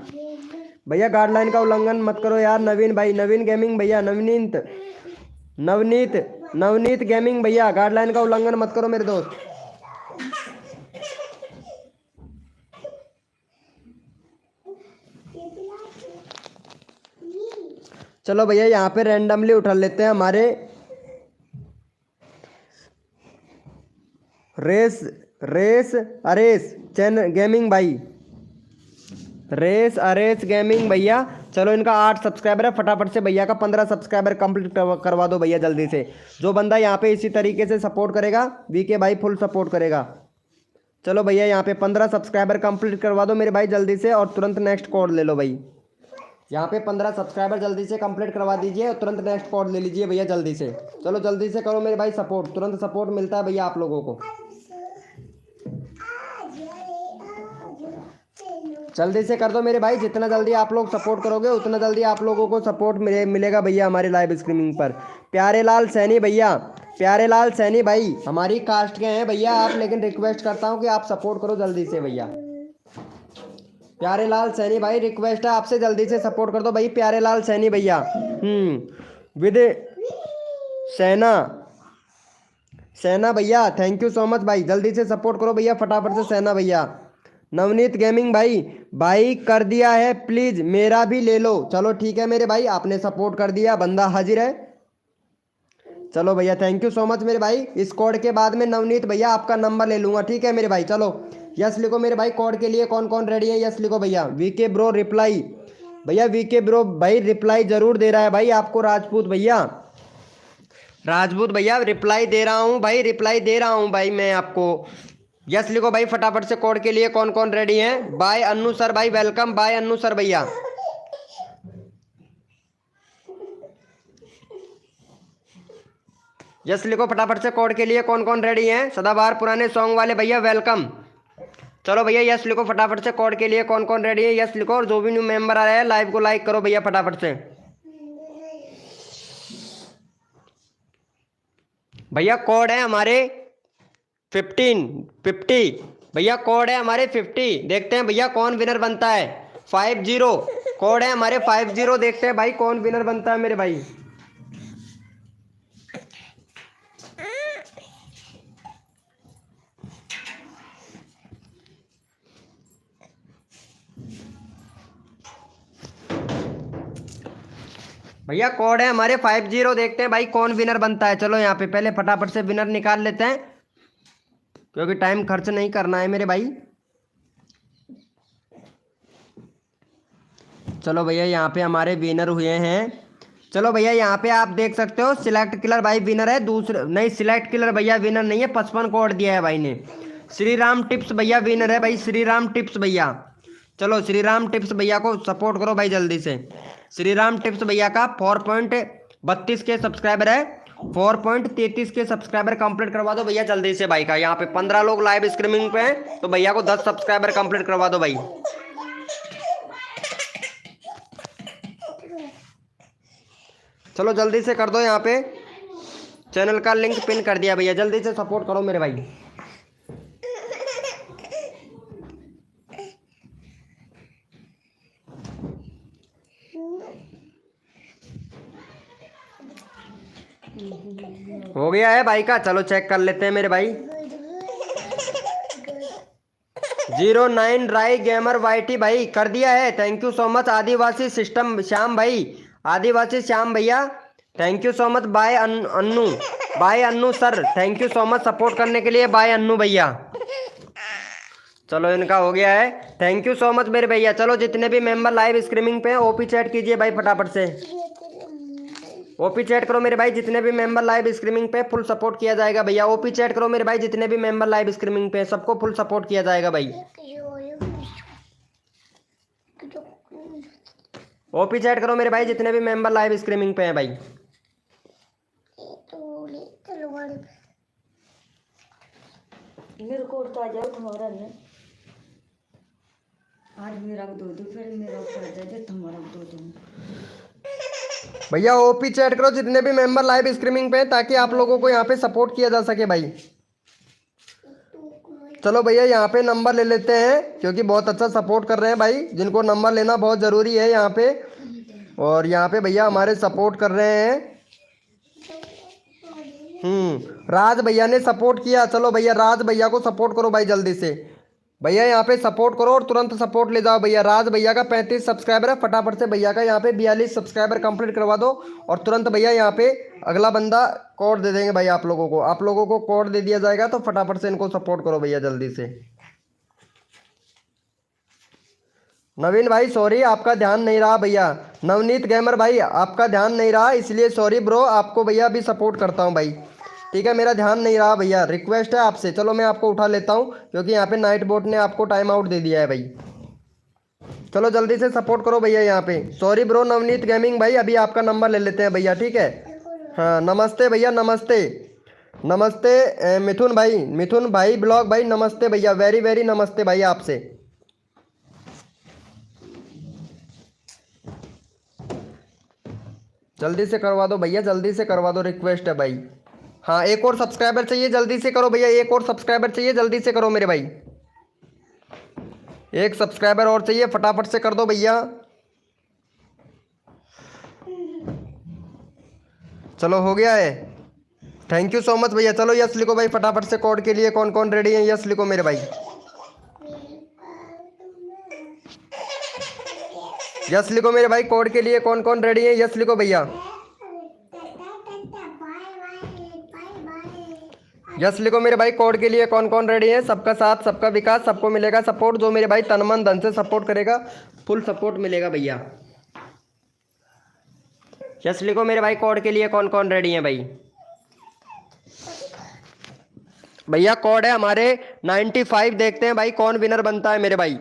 भैया गाइडलाइन का उल्लंघन मत करो यार। नवीन भाई, नवीन गेमिंग भैया, नवनीत गेमिंग भैया, गाइडलाइन का उल्लंघन मत करो मेरे दोस्त। चलो भैया यहाँ पे रैंडमली उठा लेते हैं हमारे रेस अरेस चैन गेमिंग भाई, रेस अरेस गेमिंग भैया। चलो इनका 8 सब्सक्राइबर है, फटाफट से भैया का 15 सब्सक्राइबर कंप्लीट करवा दो भैया जल्दी से। जो बंदा यहाँ पे इसी तरीके से सपोर्ट करेगा वीके भाई फुल सपोर्ट करेगा। चलो भैया यहाँ पे 15 सब्सक्राइबर कंप्लीट करवा दो मेरे भाई जल्दी से, और तुरंत नेक्स्ट कोड ले लो भाई। यहाँ पे 15 सब्सक्राइबर जल्दी से कंप्लीट करवा दीजिए और तुरंत नेक्स्ट कोड ले लीजिए भैया जल्दी से। चलो जल्दी से करो मेरे भाई सपोर्ट, तुरंत सपोर्ट मिलता है भैया आप लोगों को। जल्दी से कर दो मेरे भाई, जितना जल्दी आप लोग सपोर्ट करोगे उतना जल्दी आप लोगों को सपोर्ट मिलेगा भैया हमारे लाइव स्ट्रीमिंग पर। प्यारे लाल सैनी भैया, प्यारे लाल सैनी भाई हमारी कास्ट के हैं भैया आप, लेकिन रिक्वेस्ट करता हूँ कि आप सपोर्ट करो जल्दी से भैया। प्यारे लाल सैनी भाई रिक्वेस्ट है आपसे, जल्दी से सपोर्ट कर दो भाई प्यारे लाल सैनी भैया। विद सेना, सेना भैया थैंक यू सो मच भाई, जल्दी से सपोर्ट करो भैया फटाफट से सेना भैया। नवनीत गेमिंग भाई, भाई कर दिया है प्लीज मेरा भी ले लो। चलो ठीक है मेरे भाई, आपने सपोर्ट कर दिया, बंदा हाजिर है। चलो भैया थैंक यू सो मच मेरे भाई। इस कोड के बाद में नवनीत भैया आपका नंबर ले लूंगा, ठीक है मेरे भाई। चलो यस लिखो मेरे भाई, कोड के लिए कौन कौन रेडी है यस लिखो भैया। वीके ब्रो रिप्लाई, भैया वीके ब्रो भाई रिप्लाई जरूर दे रहा है भाई आपको। राजपूत भैया, राजपूत भैया रिप्लाई दे रहा हूँ भाई, रिप्लाई दे रहा हूँ भाई मैं आपको। यस लिखो भाई फटाफट से, कोड के लिए कौन कौन रेडी हैं। बाय अन्नू सर भाई वेलकम, बाय अन्नू सर भैया। यस लिखो फटाफट से, कोड के लिए कौन कौन रेडी हैं। सदाबहार पुराने सॉन्ग वाले भैया वेलकम। चलो भैया यस लिखो फटाफट से, कोड के लिए कौन कौन रेडी है यस लिखो। और जो भी न्यू मेंबर आ रहा है लाइव को लाइक करो भैया फटाफट से। भैया कोड है हमारे 50 भैया, कोड है हमारे 50। देखते हैं भैया कौन विनर बनता है। 50 कोड है हमारे 50। देखते हैं भाई कौन विनर बनता है मेरे भाई। भैया कोड है हमारे 50। देखते हैं भाई कौन विनर बनता है। चलो यहाँ पे पहले फटाफट से विनर निकाल लेते हैं, क्योंकि टाइम खर्च नहीं करना है मेरे भाई। चलो भैया यहाँ पे हमारे विनर हुए हैं। चलो भैया यहाँ पे आप देख सकते हो सिलेक्ट किलर भाई विनर है। दूसरे नहीं, सिलेक्ट किलर भैया विनर नहीं है, 55 कोड दिया है भाई ने। श्री राम टिप्स भैया विनर है भाई, श्री राम टिप्स भैया। चलो श्री राम टिप्स भैया को सपोर्ट करो भाई जल्दी से। श्री राम टिप्स भैया का 4.32 के सब्सक्राइबर है, 4.33 के सब्सक्राइबर कंप्लीट करवा दो भैया जल्दी से भाई का। यहाँ पे 15 लोग लाइव स्ट्रीमिंग पे हैं, तो भैया को 10 सब्सक्राइबर कंप्लीट करवा दो भाई। चलो जल्दी से कर दो, यहाँ पे चैनल का लिंक पिन कर दिया भैया, जल्दी से सपोर्ट करो मेरे भाई। हो गया है भाई का, चलो चेक कर लेते हैं मेरे भाई। 09 राय गेमर वाईटी भाई कर दिया है, थैंक यू सो मच। आदिवासी सिस्टम श्याम भाई, आदिवासी श्याम भैया thank you so much. Bye Annu, bye Annu sir thank you so much support करने के लिए, बाय अन्नू भैया। चलो इनका हो गया है, थैंक यू सो मच मेरे भैया। चलो जितने भी मेंबर लाइव स्ट्रीमिंग पे हैं ओपी चैट कीजिए भाई फटाफट से, ओपी चैट करो मेरे भाई। जितने भी मेंबर लाइव स्ट्रीमिंग पे फुल सपोर्ट किया जाएगा भैया। ओपी चैट करो मेरे भाई, जितने भी मेंबर लाइव स्ट्रीमिंग पे सबको फुल सपोर्ट किया जाएगा भाई। ओपी चैट करो मेरे भाई, जितने भी मेंबर लाइव स्ट्रीमिंग पे हैं भाई। मेरे को तो आ जाओ तुम्हारा ने आज मेरा दो दो, फिर मेरा ऊपर जाए तुम्हारा दो दो। भैया ओपी चैट करो जितने भी मेंबर लाइव स्ट्रीमिंग पे हैं, ताकि आप लोगों को यहाँ पे सपोर्ट किया जा सके भाई। चलो भैया यहाँ पे नंबर ले लेते हैं, क्योंकि बहुत अच्छा सपोर्ट कर रहे हैं भाई, जिनको नंबर लेना बहुत ज़रूरी है यहाँ पे। और यहाँ पे भैया हमारे सपोर्ट कर रहे हैं। राज भैया ने सपोर्ट किया। चलो भैया राज भैया को सपोर्ट करो भाई जल्दी से भैया, यहाँ पे सपोर्ट करो और तुरंत सपोर्ट ले जाओ भैया। राज भैया का 35 सब्सक्राइबर है, फटाफट से भैया का यहाँ पे 42 सब्सक्राइबर कंप्लीट करवा दो। और तुरंत भैया यहाँ पे अगला बंदा कोड दे देंगे भाई आप लोगों को। आप लोगों को कोड दे दिया जाएगा, तो फटाफट से इनको सपोर्ट करो भैया जल्दी से। नवीन भाई सॉरी आपका ध्यान नहीं रहा भैया। नवनीत गेमर भाई आपका ध्यान नहीं रहा, इसलिए सॉरी ब्रो, आपको भैया अभी सपोर्ट करता हूँ भाई, ठीक है। मेरा ध्यान नहीं रहा भैया, रिक्वेस्ट है आपसे। चलो मैं आपको उठा लेता हूँ, क्योंकि यहाँ पे नाइट बोट ने आपको टाइम आउट दे दिया है भाई। चलो जल्दी से सपोर्ट करो भैया यहाँ पे। सॉरी ब्रो नवनीत गेमिंग भाई, अभी आपका नंबर ले लेते हैं भैया, ठीक है। हाँ नमस्ते भैया, नमस्ते नमस्ते मिथुन भाई ब्लॉग भाई, नमस्ते भैया, वेरी वेरी नमस्ते भाई आपसे। जल्दी से करवा दो भैया, जल्दी से करवा दो, रिक्वेस्ट है भाई। हाँ एक और सब्सक्राइबर चाहिए, जल्दी से करो भैया, एक और सब्सक्राइबर चाहिए, जल्दी से करो मेरे भाई। एक सब्सक्राइबर और चाहिए, फटाफट से कर दो भैया। चलो हो गया है, थैंक यू सो मच भैया। चलो यस लिखो भाई फटाफट से, कोड के लिए कौन कौन रेडी है, यस लिखो मेरे भाई। यस लिखो मेरे भाई, कोड के लिए कौन कौन रेडी है, यस लिखो भैया। यस लिखो मेरे भाई, कोड के लिए कौन कौन रेडी है। सबका साथ, सबका विकास, सबको मिलेगा सपोर्ट। जो मेरे भाई तन मन धन से सपोर्ट करेगा, फुल सपोर्ट मिलेगा भैया। यस लिखो मेरे भाई, कोड के लिए कौन कौन रेडी है भाई। भैया कोड है हमारे 95, देखते हैं भाई कौन विनर बनता है मेरे भाई।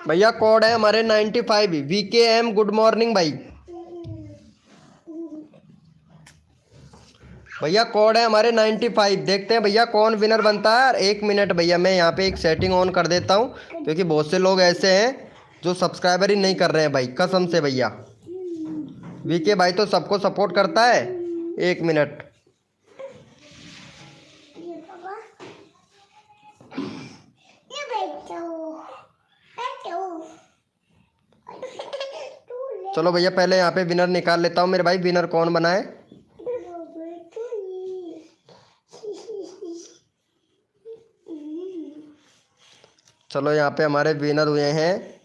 भैया कोड है हमारे 95, VKM गुड मॉर्निंग भाई। भैया कोड है हमारे 95, देखते हैं भैया कौन विनर बनता है। एक मिनट भैया, मैं यहाँ पे एक सेटिंग ऑन कर देता हूँ, क्योंकि बहुत से लोग ऐसे हैं जो सब्सक्राइबर ही नहीं कर रहे हैं भाई, कसम से भैया। VK भाई तो सबको सपोर्ट करता है। एक मिनट, चलो भैया पहले यहाँ पे विनर निकाल लेता हूँ मेरे भाई, विनर कौन बना है। चलो यहाँ पे हमारे विनर हुए हैं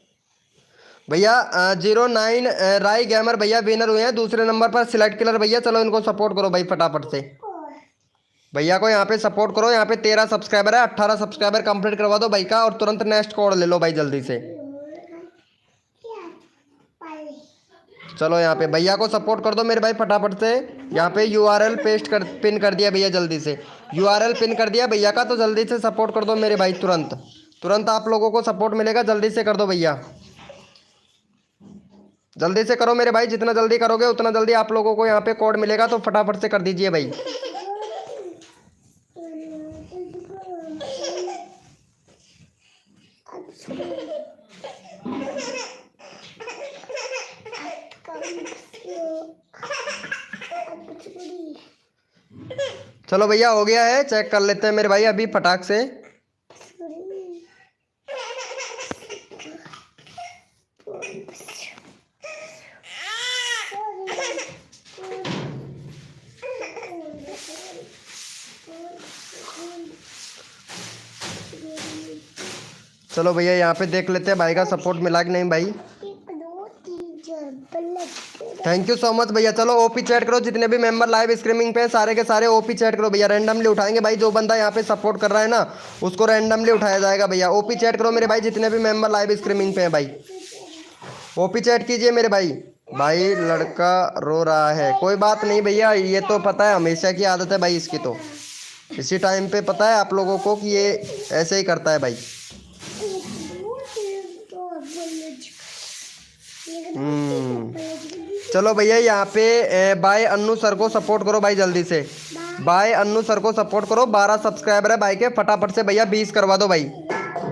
भैया 09 राय गेमर भैया विनर हुए हैं। दूसरे नंबर पर सिलेक्ट किलर भैया, चलो इनको सपोर्ट करो भाई फटाफट से। भैया को यहाँ पे सपोर्ट करो, यहाँ पे 13 सब्सक्राइबर है, 18 सब्सक्राइबर कंप्लीट करवा दो भाई का, और तुरंत नेक्स्ट कोड ले लो भाई जल्दी से। चलो यहाँ पे भैया को सपोर्ट कर दो मेरे भाई फटाफट से। यहाँ पे URL पिन कर दिया भैया, जल्दी से URL पिन कर दिया भैया का, तो जल्दी से सपोर्ट कर दो मेरे भाई। तुरंत आप लोगों को सपोर्ट मिलेगा, जल्दी से कर दो भैया, जल्दी से करो मेरे भाई। जितना जल्दी करोगे उतना जल्दी आप लोगों को यहाँ पे कोड मिलेगा, तो फटाफट से कर दीजिए भाई। चलो भैया हो गया है, चेक कर लेते हैं मेरे भाई अभी फटाक से। चलो भैया यहाँ पे देख लेते हैं भाई का सपोर्ट मिला कि नहीं भाई। थैंक यू सो मच भैया। चलो ओपी चैट करो, जितने भी मेंबर लाइव स्ट्रीमिंग पे सारे के सारे ओपी चैट करो भैया। रैंडमली उठाएंगे भाई, जो बंदा यहाँ पे सपोर्ट कर रहा है ना उसको रैंडमली उठाया जाएगा भैया। ओपी चैट करो मेरे भाई, जितने भी मेंबर लाइव स्ट्रीमिंग पे हैं भाई, ओपी चैट कीजिए मेरे भाई। भाई लड़का रो रहा है, कोई बात नहीं भैया, ये तो पता है हमेशा की आदत है भाई इसकी, तो इसी टाइम पे पता है आप लोगों को कि ये ऐसे ही करता है भाई। चलो भैया यहाँ पे बाय अन्नू सर को सपोर्ट करो भाई, जल्दी से बाय अन्नू सर को सपोर्ट करो। 12 सब्सक्राइबर है भाई के, फटाफट से भैया 20 करवा दो भाई,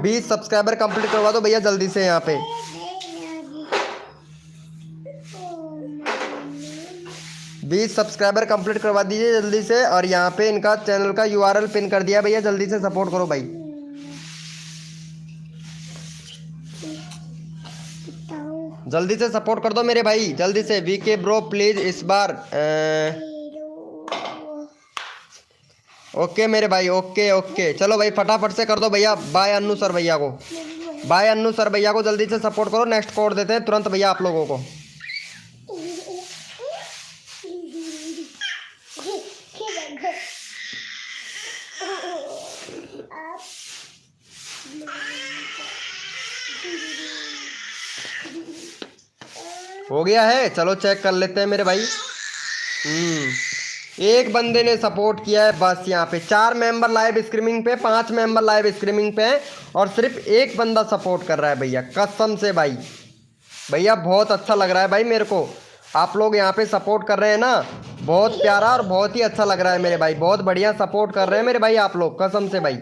20 सब्सक्राइबर कंप्लीट करवा दो भैया जल्दी से। यहाँ पे 20 सब्सक्राइबर कंप्लीट करवा दीजिए जल्दी से। और यहाँ पे इनका चैनल का URL पिन कर दिया भैया, जल्दी से सपोर्ट करो भाई। जल्दी से सपोर्ट कर दो मेरे भाई, जल्दी से। VK ब्रो प्लीज इस बार ओके मेरे भाई, ओके ओके। चलो भाई फटाफट से कर दो भैया। बाय अन्नू सर भैया को, बाय अन्नू सर भैया को जल्दी से सपोर्ट करो। नेक्स्ट कोड देते हैं तुरंत भैया आप लोगों को। हो गया है, चलो चेक कर लेते हैं मेरे भाई। एक बंदे ने सपोर्ट किया है बस। यहाँ पे 4 मेंबर लाइव स्ट्रीमिंग पे, 5 मेंबर लाइव स्ट्रीमिंग पे हैं, और सिर्फ एक बंदा सपोर्ट कर रहा है भैया, कसम से भाई। भैया बहुत अच्छा लग रहा है भाई मेरे को, आप लोग यहाँ पे सपोर्ट कर रहे हैं ना, बहुत प्यारा और बहुत ही अच्छा लग रहा है मेरे भाई। बहुत बढ़िया सपोर्ट कर रहे हैं मेरे भाई आप लोग, कसम से भाई।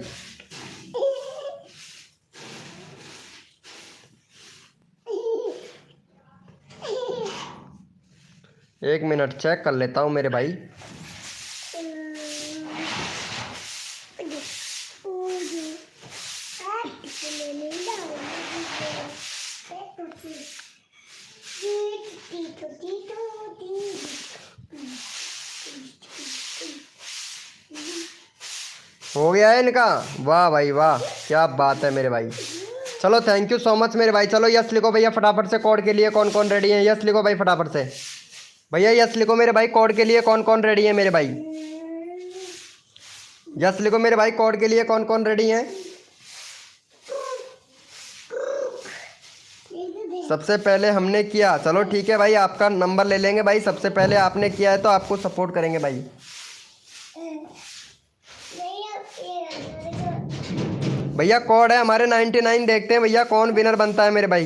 एक मिनट चेक कर लेता हूँ मेरे भाई। हो गया है इनका, वाह भाई वाह, क्या बात है मेरे भाई। चलो थैंक यू सो मच मेरे भाई। चलो यस लिखो भैया फटाफट से, कोड के लिए कौन कौन रेडी है, यस लिखो भाई फटाफट से। भैया यस लिखो मेरे भाई, कोड के लिए कौन कौन रेडी है मेरे भाई। यस लिखो मेरे भाई, कोड के लिए कौन कौन रेडी है। सबसे पहले हमने किया, चलो ठीक है भाई, आपका नंबर ले लेंगे भाई। सबसे पहले आपने किया है तो आपको सपोर्ट करेंगे भाई। भैया कोड है हमारे 99, देखते हैं भैया कौन विनर बनता है मेरे भाई।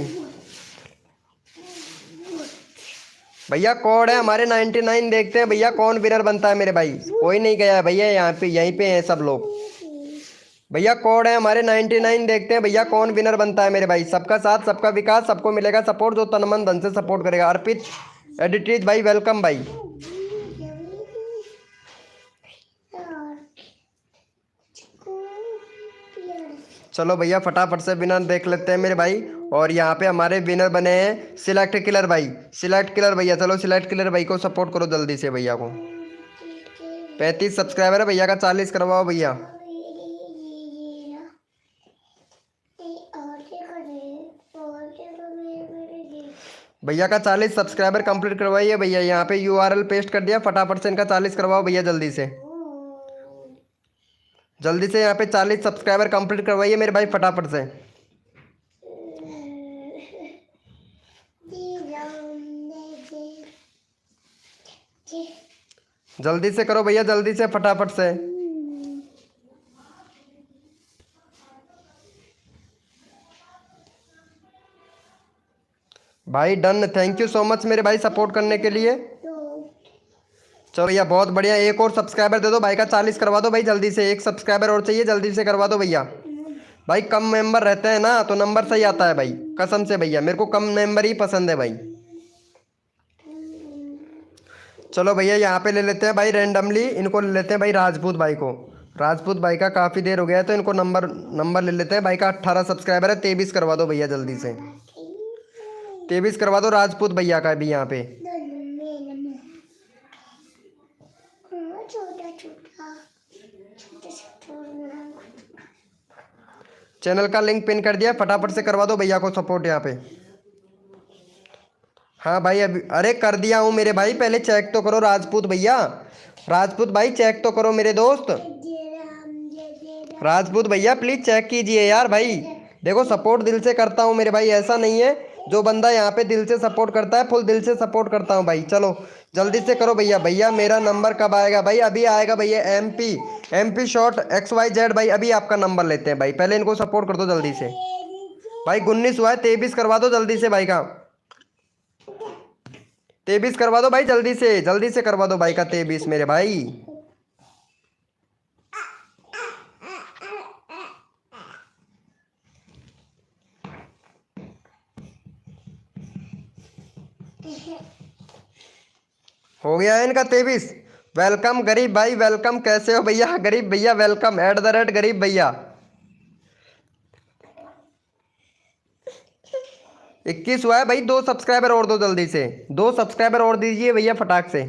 भैया कोड है हमारे 99, देखते हैं भैया कौन विनर बनता है मेरे भाई। कोई नहीं गया है भैया, यहाँ पे यहीं पे हैं सब लोग। भैया कोड है हमारे 99, देखते हैं भैया कौन विनर बनता है मेरे भाई। सबका साथ सबका विकास, सबको मिलेगा सपोर्ट जो तन मन धन से सपोर्ट करेगा। अर्पित एडिटेज भाई वेलकम भाई। चलो भैया फटाफट से विनर देख लेते हैं मेरे भाई। और यहाँ पे हमारे विनर बने हैं सिलेक्ट किलर भाई, सिलेक्ट किलर भैया। चलो सिलेक्ट किलर भाई को सपोर्ट करो जल्दी से भैया को। 35 सब्सक्राइबर है भैया का, 40 करवाओ भैया। भैया का 40 सब्सक्राइबर कंप्लीट करवाइए भैया। यहाँ पे URL पेस्ट कर दिया, फटाफट से इनका 40 करवाओ भैया जल्दी से। जल्दी से यहाँ पे 40 सब्सक्राइबर कंप्लीट करवाइए मेरे भाई फटाफट से। जल्दी से करो भैया, जल्दी से फटाफट से। भाई done, thank you so much मेरे भाई सपोर्ट करने के लिए। चलो भैया बहुत बढ़िया, एक और सब्सक्राइबर दे दो भाई का, 40 करवा दो भाई जल्दी से। एक सब्सक्राइबर और चाहिए, जल्दी से करवा दो भैया। भाई कम मेंबर रहते हैं ना तो नंबर सही आता है भाई, कसम से भैया मेरे को कम मेंबर ही पसंद है भाई। चलो भैया यहाँ पे ले लेते हैं भाई रैंडमली, इनको ले लेते हैं भाई राजपूत भाई को। राजपूत भाई का काफ़ी देर हो गया है तो इनको नंबर ले लेते हैं भाई का। 18 सब्सक्राइबर है, 23 करवा दो भैया जल्दी से। 23 करवा दो राजपूत भैया का भी यहाँ पे। चैनल का लिंक पिन कर दिया, फटाफट से करवा दो भैया को सपोर्ट यहाँ पे। हाँ भाई अभी, अरे कर दिया हूँ मेरे भाई, पहले चेक तो करो राजपूत भैया। राजपूत भाई चेक तो करो मेरे दोस्त। राजपूत भैया प्लीज चेक कीजिए यार भाई। देखो सपोर्ट दिल से करता हूँ मेरे भाई, ऐसा नहीं है। जो बंदा यहाँ पे दिल से सपोर्ट करता है फुल दिल से सपोर्ट करता हूँ भाई। चलो जल्दी से करो भैया। भैया मेरा नंबर कब आएगा भाई? अभी आएगा भैया। MP शॉट XYZ भाई, अभी आपका नंबर लेते हैं भाई। पहले इनको सपोर्ट कर दो जल्दी से भाई। 19 हुआ है, 23 करवा दो जल्दी से भाई का। 23 करवा दो भाई जल्दी से करवा दो भाई का 23 मेरे भाई। हो गया है इनका 23। वेलकम गरीब भाई, वेलकम। कैसे हो भैया? गरीब भैया वेलकम, @गरीब भैया। 21 हुआ है भाई, 2 सब्सक्राइबर और दो जल्दी से। 2 सब्सक्राइबर और दीजिए भैया फटाक से।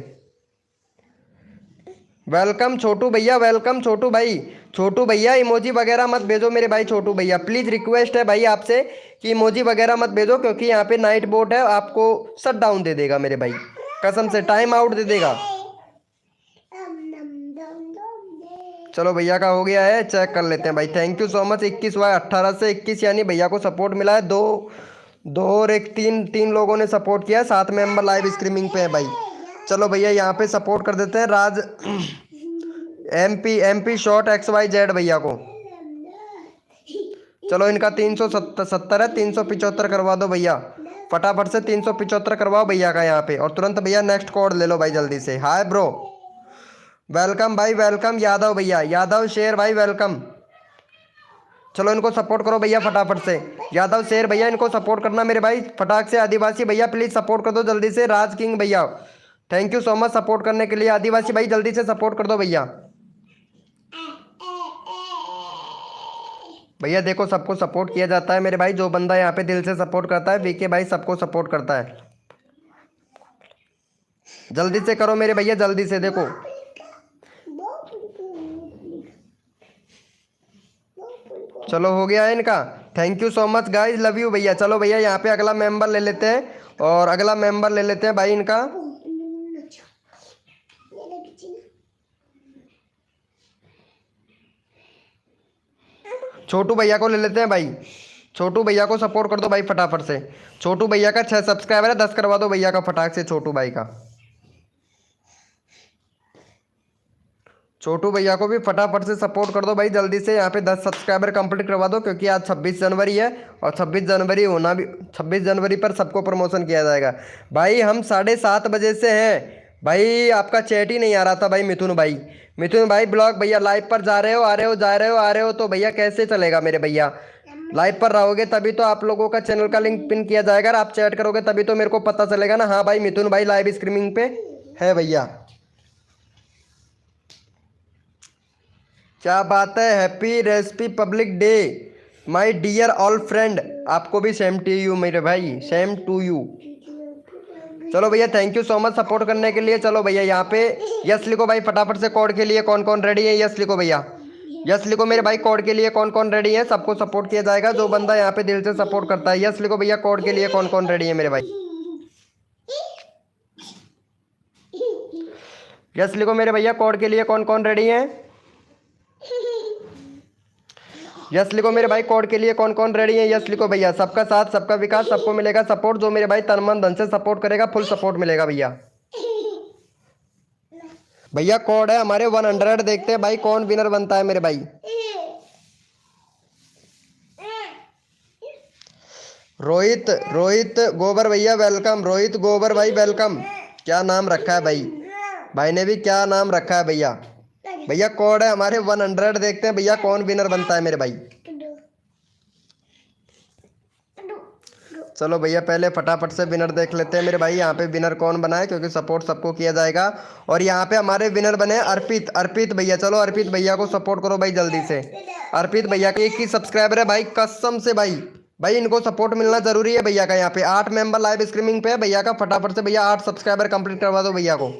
वेलकम छोटू भैया, वेलकम छोटू भाई। छोटू भैया इमोजी वगैरह मत भेजो मेरे भाई। छोटू भैया प्लीज़ रिक्वेस्ट है भाई आपसे कि इमोजी वगैरह मत भेजो, क्योंकि यहाँ पे नाइट बोट है, आपको शट डाउन दे देगा मेरे भाई, कसम से टाइम आउट दे देगा। चलो भैया का हो गया है, चेक कर लेते हैं भाई। Thank you so much. 21 हुआ है, 18 से 21 यानी भैया को सपोर्ट मिला है। 2 और 1 तीन लोगों ने सपोर्ट किया है। 7 मेंबर लाइव स्ट्रीमिंग पे है भाई। चलो भैया यहाँ पे सपोर्ट कर देते हैं राज MP शॉट XYZ भैया को। चलो इनका 370 है, 375 करवा दो भैया फटाफट से। 375 करवाओ भैया का यहाँ पे, और तुरंत भैया नेक्स्ट कोड ले लो भाई जल्दी से। हाय ब्रो, वेलकम भाई वेलकम। यादव भैया, यादव शेर भाई वेलकम। चलो इनको सपोर्ट करो भैया फटाफट से। यादव शेर भैया इनको सपोर्ट करना मेरे भाई फटाक से। आदिवासी भैया प्लीज सपोर्ट कर दो जल्दी से। राज किंग भैया thank you so much support करने के लिए। आदिवासी भाई जल्दी से सपोर्ट कर दो भैया। भैया देखो सबको सपोर्ट किया जाता है मेरे भाई, जो बंदा यहाँ पे दिल से सपोर्ट करता है वीके भाई सबको सपोर्ट करता है। जल्दी से करो मेरे भैया जल्दी से। देखो चलो हो गया है इनका। Thank you so much guys, love you भैया। चलो भैया यहाँ पे अगला मेंबर ले लेते हैं, और अगला मेंबर ले लेते हैं भाई इनका। छोटू भैया को ले लेते हैं भाई। छोटू भैया को सपोर्ट कर दो भाई फटाफट से। छोटू भैया का 6 सब्सक्राइबर है, 10 करवा दो भैया का फटाक से छोटू भाई का। छोटू भैया को भी फटाफट से सपोर्ट कर दो भाई जल्दी से। यहाँ पे 10 सब्सक्राइबर कंप्लीट करवा दो, क्योंकि आज 26 जनवरी है, और 26 जनवरी होना भी 26 जनवरी पर सबको प्रमोशन किया जाएगा भाई। हम 7:30 बजे से हैं भाई, आपका चैट ही नहीं आ रहा था भाई। मिथुन भाई, मिथुन भाई ब्लॉग भैया लाइव पर जा रहे हो, आ रहे हो, जा रहे हो, आ रहे हो, तो भैया कैसे चलेगा मेरे भैया। लाइव पर रहोगे तभी तो आप लोगों का चैनल का लिंक पिन किया जाएगा, और आप चैट करोगे तभी तो मेरे को पता चलेगा ना। हाँ भाई मिथुन भाई लाइव स्ट्रीमिंग पे है भैया। क्या बात है। Happy Republic Day my dear all friend. आपको भी सेम टू यू मेरे भाई, सेम टू यू। चलो भैया thank you so much support करने के लिए। चलो भैया यहाँ पे यस लिखो भाई फटाफट से। कोड के लिए कौन कौन रेडी है यस लिखो भैया, यस लिखो मेरे भाई। कोड के लिए कौन कौन रेडी है, सबको सपोर्ट किया जाएगा जो बंदा यहाँ पे दिल से सपोर्ट करता है। यस लिखो भैया कोड के लिए कौन कौन रेडी है मेरे भाई। यस लिखो मेरे भैया कोड के लिए कौन कौन रेडी है। यस लिखो मेरे भाई कोड के लिए कौन कौन रेडी है। यस लिखो भैया। सबका साथ सबका विकास, सबको मिलेगा सपोर्ट। जो मेरे भाई तन मन धन से सपोर्ट करेगा फुल सपोर्ट मिलेगा भैया। भैया कोड है हमारे 100। देखते हैं भाई कौन विनर बनता है मेरे भाई। रोहित, रोहित गोबर भैया वेलकम। रोहित गोबर भाई वेलकम। क्या नाम रखा है भाई, भाई ने भी क्या नाम रखा है भैया। भैया कोड है हमारे 100। देखते हैं भैया कौन विनर बनता है मेरे भाई। चलो भैया पहले फटाफट से विनर देख लेते हैं मेरे भाई, यहाँ पे विनर कौन बना है, क्योंकि सपोर्ट सबको किया जाएगा। और यहाँ पे हमारे विनर बने अर्पित, अर्पित भैया। चलो अर्पित भैया को सपोर्ट करो भाई जल्दी से। अर्पित भैया के 1 ही सब्सक्राइबर है भाई, कसम से भाई। भाई इनको सपोर्ट मिलना जरूरी है भैया का। यहाँ पे 8 मेंबर लाइव स्ट्रीमिंग पे है भैया का। फटाफट से भैया 8 सब्सक्राइबर कंप्लीट करवा दो भैया को।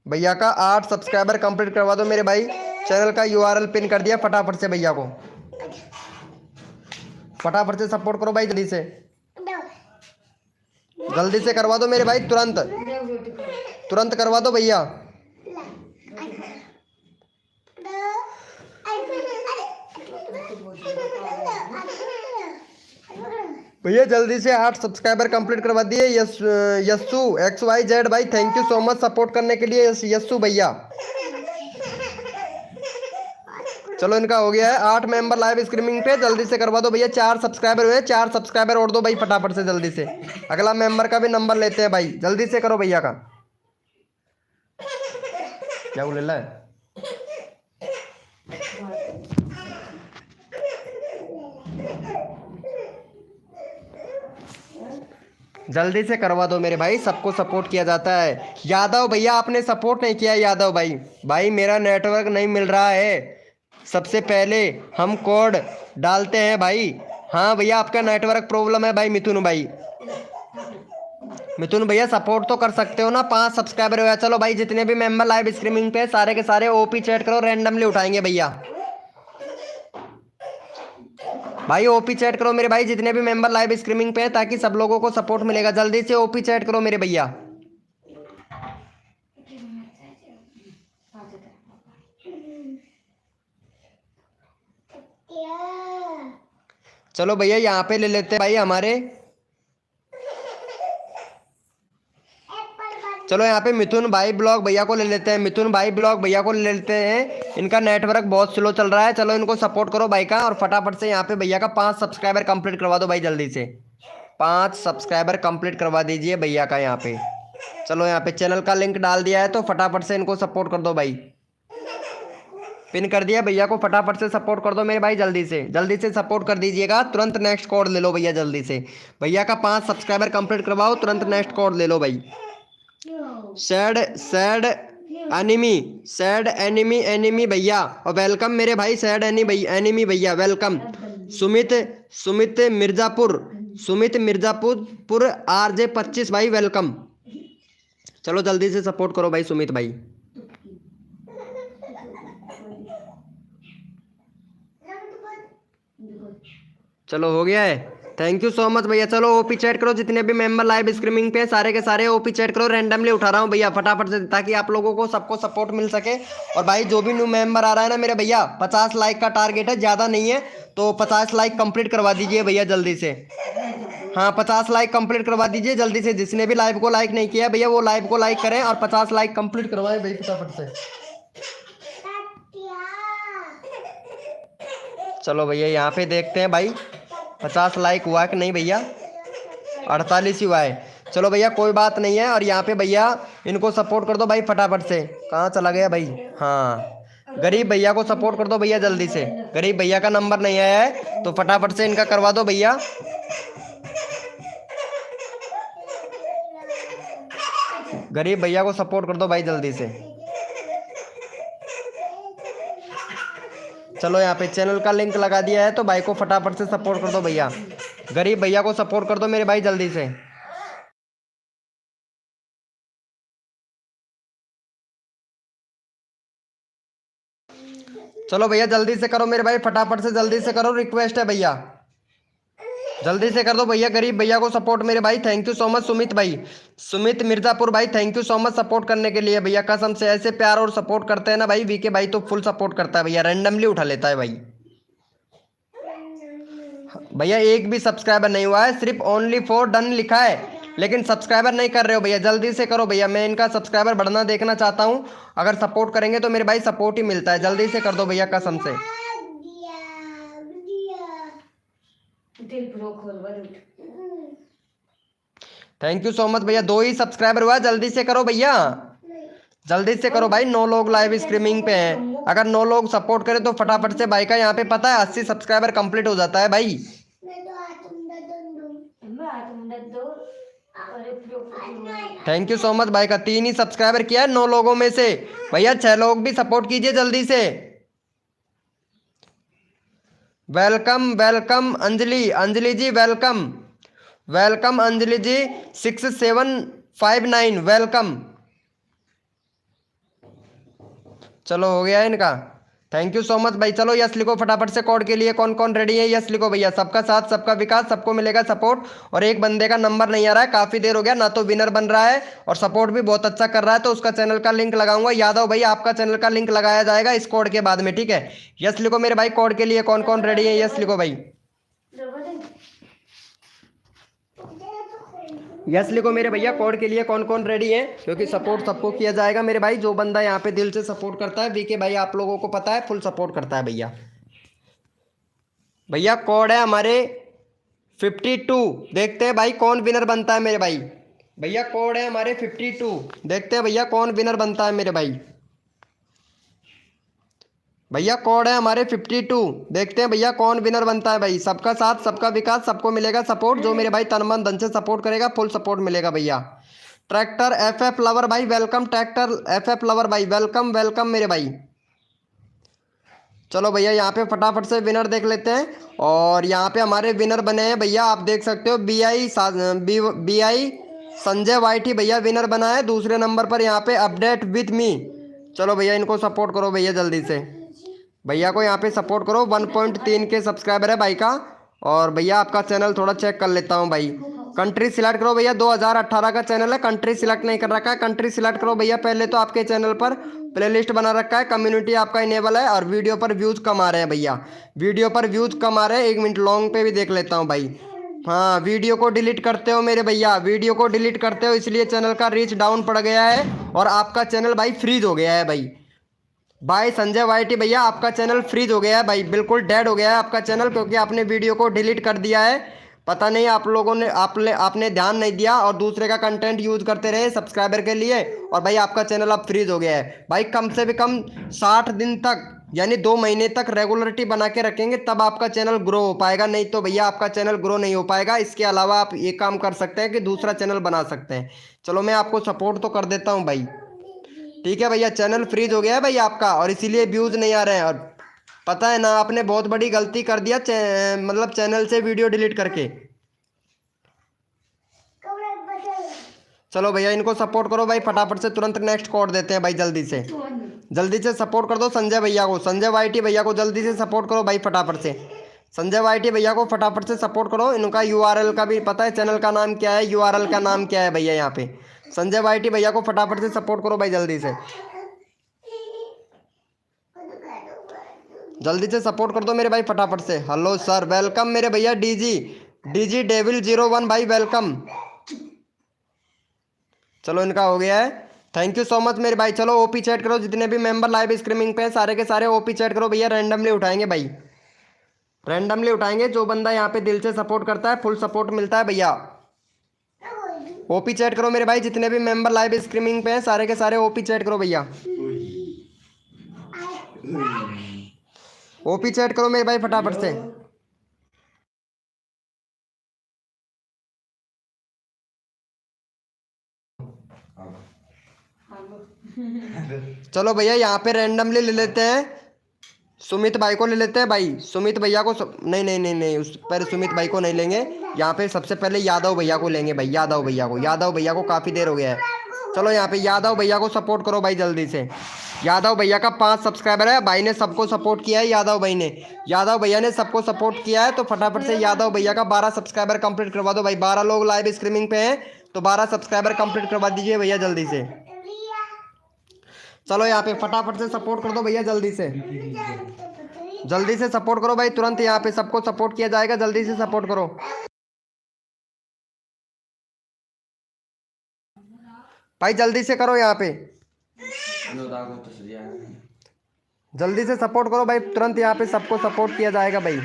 भैया का 8 सब्सक्राइबर कंप्लीट करवा दो मेरे भाई। चैनल का URL पिन कर दिया फटाफट से भैया को। फटाफट से सपोर्ट करो भाई जल्दी से, जल्दी से करवा दो मेरे भाई। तुरंत तुरंत करवा दो भैया। भैया जल्दी से 8 सब्सक्राइबर कंप्लीट करवा दिए। यस्सू XYZ भाई thank you so much support करने के लिए यस्सू भैया। चलो इनका हो गया है 8 मेंबर लाइव स्ट्रीमिंग पे। जल्दी से करवा दो भैया। 4 सब्सक्राइबर हुए, 4 सब्सक्राइबर और दो भाई फटाफट से जल्दी से। अगला मेंबर का भी नंबर लेते हैं भाई, जल्दी से करो भैया का। क्या बोल रहा है। जल्दी से करवा दो मेरे भाई, सबको सपोर्ट किया जाता है। यादव भैया आपने सपोर्ट नहीं किया यादव भाई। भाई मेरा नेटवर्क नहीं मिल रहा है। सबसे पहले हम कोड डालते हैं भाई। हाँ भैया आपका नेटवर्क प्रॉब्लम है भाई। मिथुन भाई, मिथुन भैया सपोर्ट तो कर सकते हो ना। 5 सब्सक्राइबर हुआ। चलो भाई जितने भी मेंबर लाइव स्ट्रीमिंग पे सारे के सारे ओपी चैट करो, रैंडमली उठाएंगे भैया। भाई ओपी चैट करो मेरे भाई जितने भी मेंबर लाइव स्ट्रीमिंग पे है, ताकि सब लोगों को सपोर्ट मिलेगा। जल्दी से ओपी चैट करो मेरे भैया। चलो भैया यहाँ पे ले लेते हैं भाई हमारे चलो यहाँ पे मिथुन भाई ब्लॉग भैया को ले लेते हैं, मिथुन भाई ब्लॉग भैया को ले लेते हैं। इनका नेटवर्क बहुत स्लो चल रहा है, चलो इनको सपोर्ट करो भाई का, और फटाफट से यहाँ पे भैया का 5 सब्सक्राइबर कंप्लीट करवा दो भाई जल्दी से। 5 सब्सक्राइबर कंप्लीट करवा दीजिए भैया का यहाँ पे। चलो यहाँ पे चैनल का लिंक डाल दिया है, तो फटाफट से इनको सपोर्ट कर दो भाई। पिन कर दिया भैया को, फटाफट से सपोर्ट कर दो मेरे भाई, जल्दी से सपोर्ट कर दीजिएगा। तुरंत नेक्स्ट कोड ले लो भैया जल्दी से, भैया का 5 सब्सक्राइबर कंप्लीट करवाओ, तुरंत नेक्स्ट कोड ले लो भाई। सैड एनिमी भैया, और वेलकम मेरे भाई सैड एनिमी भैया, वेलकम। सुमित मिर्जापुर RJ 25 भाई, वेलकम। चलो जल्दी से सपोर्ट करो भाई सुमित भाई। चलो हो गया है, थैंक यू सो मच भैया। चलो ओपी चैट करो, जितने भी मेंबर लाइव स्ट्रीमिंग पे सारे के सारे ओपी चैट करो। रैंडमली उठा रहा हूँ भैया फटाफट से, ताकि आप लोगों को सबको सपोर्ट मिल सके। और भाई जो भी न्यू मेंबर आ रहा है ना मेरे भैया, 50 लाइक का टारगेट है, ज़्यादा नहीं है, तो 50 लाइक कंप्लीट करवा दीजिए भैया जल्दी से। हाँ 50 लाइक कंप्लीट करवा दीजिए जल्दी से। जिसने भी लाइव को लाइक नहीं किया भैया, वो लाइव को लाइक करें और 50 लाइक कंप्लीट करवाएं भाई फटाफट से। चलो भैया यहाँ पे देखते हैं भाई 50 लाइक हुआ कि नहीं भैया, 48 ही हुआ है। चलो भैया कोई बात नहीं है। और यहाँ पे भैया इनको सपोर्ट कर दो भाई फटाफट से। कहाँ चला गया भाई, हाँ गरीब भैया को सपोर्ट कर दो भैया जल्दी से। गरीब भैया का नंबर नहीं आया है, तो फटाफट से इनका करवा दो भैया। गरीब भैया को सपोर्ट कर दो भाई जल्दी से। चलो यहाँ पे चैनल का लिंक लगा दिया है, तो भाई को फटाफट से सपोर्ट कर दो भैया। गरीब भैया को सपोर्ट कर दो मेरे भाई जल्दी से। चलो भैया जल्दी से करो मेरे भाई, फटाफट से जल्दी से करो, रिक्वेस्ट है भैया जल्दी से कर दो भैया। गरीब भैया को सपोर्ट मेरे भाई, thank you so much. Sumit भाई, सुमित मिर्जापुर भाई, thank you so much support करने के लिए भैया। कसम से ऐसे प्यार और सपोर्ट करते हैं ना भाई, वीके भाई तो फुल सपोर्ट करता है भैया, रैंडमली उठा लेता है भाई। भैया एक भी सब्सक्राइबर नहीं हुआ है, सिर्फ ओनली फॉर डन लिखा है, लेकिन सब्सक्राइबर नहीं कर रहे हो भैया। जल्दी से करो भैया, मैं इनका सब्सक्राइबर बढ़ना देखना चाहता हूँ। अगर सपोर्ट करेंगे तो मेरे भाई सपोर्ट ही मिलता है, जल्दी से कर दो भैया कसम से। थैंक यू सो मच भैया, 2 ही सब्सक्राइबर हुआ, जल्दी से करो भैया, जल्दी से करो भाई। 9 लोग लाइव स्ट्रीमिंग पे हैं, अगर 9 लोग सपोर्ट करें तो फटाफट से भाई का यहाँ पे पता है 80 सब्सक्राइबर कंप्लीट हो जाता है भाई। थैंक यू सो मच भाई का 3 ही सब्सक्राइबर किया है 9 लोगों में से भैया। 6 लोग भी सपोर्ट कीजिए जल्दी से। वेलकम वेलकम अंजलि जी, वेलकम वेलकम अंजलि जी। 6759 वेलकम। चलो हो गया है इनका, थैंक यू सो मच भाई। चलो यस लिखो फटाफट से, कोड के लिए कौन कौन रेडी है यस लिखो भैया। सबका साथ सबका विकास, सबको मिलेगा सपोर्ट। और एक बंदे का नंबर नहीं आ रहा है, काफ़ी देर हो गया ना, तो विनर बन रहा है और सपोर्ट भी बहुत अच्छा कर रहा है, तो उसका चैनल का लिंक लगाऊंगा। यादव भाई आपका चैनल का लिंक लगाया जाएगा इस कोड के बाद में, ठीक है। यस लिखो मेरे भाई, कोड के लिए कौन कौन रेडी है यस लिखो भाई। यस लिखो मेरे भैया, कोड के लिए कौन कौन रेडी है, क्योंकि सपोर्ट सबको किया जाएगा मेरे भाई। जो बंदा यहाँ पे दिल से सपोर्ट करता है, वीके भाई आप लोगों को पता है फुल सपोर्ट करता है भैया। भैया कोड है हमारे 52, देखते हैं भाई कौन विनर बनता है मेरे भाई। भैया कोड है हमारे 52, देखते हैं भैया कौन विनर बनता है मेरे भाई। भैया कोड है हमारे 52, देखते हैं भैया कौन विनर बनता है भाई। सबका साथ सबका विकास, सबको मिलेगा सपोर्ट। जो मेरे भाई तन मन धन से सपोर्ट करेगा फुल सपोर्ट मिलेगा भैया। ट्रैक्टर FF लवर भाई वेलकम, ट्रैक्टर FF लवर भाई वेलकम वेलकम मेरे भाई। चलो भैया यहाँ पे फटाफट से विनर देख लेते हैं। और यहाँ पे हमारे विनर बने हैं भैया, आप देख सकते हो BI संजय वाइटी भैया विनर बना है। दूसरे नंबर पर यहाँ पे अपडेट विथ मी। चलो भैया इनको सपोर्ट करो भैया जल्दी से, भैया को यहाँ पे सपोर्ट करो। 1.3 के सब्सक्राइबर है भाई का। और भैया आपका चैनल थोड़ा चेक कर लेता हूँ भाई। कंट्री सिलेक्ट करो भैया, 2018 का चैनल है, कंट्री सिलेक्ट नहीं कर रखा है, कंट्री सिलेक्ट करो भैया पहले तो। आपके चैनल पर प्लेलिस्ट बना रखा है, कम्युनिटी आपका इनेबल है, और वीडियो पर व्यूज़ कम आ रहे हैं भैया, वीडियो पर व्यूज़ कम आ रहे हैं। 1 मिनट लॉन्ग पे भी देख लेता हूँ भाई। हाँ वीडियो को डिलीट करते हो मेरे भैया, वीडियो को डिलीट करते हो इसलिए चैनल का रीच डाउन पड़ गया है और आपका चैनल भाई फ्रीज हो गया है भाई। भाई संजय वाईटी भैया आपका चैनल फ्रीज हो गया है भाई, बिल्कुल डेड हो गया है आपका चैनल, क्योंकि आपने वीडियो को डिलीट कर दिया है। पता नहीं आप लोगों ने आपने ध्यान नहीं दिया और दूसरे का कंटेंट यूज करते रहे सब्सक्राइबर के लिए, और भाई आपका चैनल अब फ्रीज हो गया है भाई। कम से भी कम 60 दिन तक यानी 2 महीने तक रेगुलरिटी बना के रखेंगे तब आपका चैनल ग्रो हो पाएगा, नहीं तो भैया आपका चैनल ग्रो नहीं हो पाएगा। इसके अलावा आप ये काम कर सकते हैं कि दूसरा चैनल बना सकते हैं। चलो मैं आपको सपोर्ट तो कर देता हूँ भाई, ठीक है भैया। चैनल फ्रीज हो गया है भाई आपका और इसीलिए व्यूज़ नहीं आ रहे हैं, और पता है ना आपने बहुत बड़ी गलती कर दिया मतलब चैनल से वीडियो डिलीट करके। चलो भैया इनको सपोर्ट करो भाई फटाफट से, तुरंत नेक्स्ट कोड देते हैं भाई, जल्दी से सपोर्ट कर दो संजय भैया को, संजय वाईटी भैया को जल्दी से सपोर्ट करो भाई फटाफट से। संजय वाईटी भैया को फटाफट से सपोर्ट करो। इनका यूआरएल का भी पता है, चैनल का नाम क्या है, यूआरएल का नाम क्या है भैया यहाँ पे। संजय वाईटी भैया को फटाफट से सपोर्ट करो भाई, जल्दी से सपोर्ट कर दो मेरे भाई फटाफट से। हेलो सर वेलकम मेरे भैया, डीजी डेविल 01 भाई वेलकम। चलो इनका हो गया है, थैंक यू सो मच मेरे भाई। चलो ओपी चैट करो, जितने भी मेंबर लाइव स्ट्रीमिंग पे हैं सारे के सारे ओपी चैट करो भैया, रैंडमली उठाएंगे भाई, रैंडमली उठाएंगे। जो बंदा यहाँ पे दिल से सपोर्ट करता है फुल सपोर्ट मिलता है भैया। ओपी चैट करो मेरे भाई, जितने भी मेंबर लाइव स्ट्रीमिंग पे हैं सारे के सारे ओपी चैट करो भैया, ओपी चैट करो मेरे भाई फटाफट से। चलो भैया यहाँ पे रैंडमली ले लेते हैं, सुमित भाई को ले लेते हैं भाई, सुमित भैया को नहीं नहीं नहीं नहीं उस पर सुमित भाई को नहीं लेंगे। यहाँ पे सबसे पहले यादव भैया को लेंगे भाई, यादव भैया को काफ़ी देर हो गया है। चलो यहाँ पे यादव भैया को सपोर्ट करो भाई जल्दी से। यादव भैया का 5 सब्सक्राइबर है, भाई ने सबको सपोर्ट किया है, यादव भैया ने सबको सपोर्ट किया है, तो फटाफट से यादव भैया का 12 सब्सक्राइबर कंप्लीट करवा दो भाई। 12 लोग लाइव स्ट्रीमिंग पे हैं तो 12 सब्सक्राइबर कंप्लीट करवा दीजिए भैया जल्दी से। चलो यहाँ पे फटाफट से सपोर्ट कर दो भैया, जल्दी से सपोर्ट करो भाई, तुरंत यहाँ पे सबको सपोर्ट किया जाएगा, जल्दी से सपोर्ट करो भाई, जल्दी से करो यहाँ पे, जल्दी से सपोर्ट करो भाई, तुरंत यहाँ पे सबको सपोर्ट किया जाएगा भाई।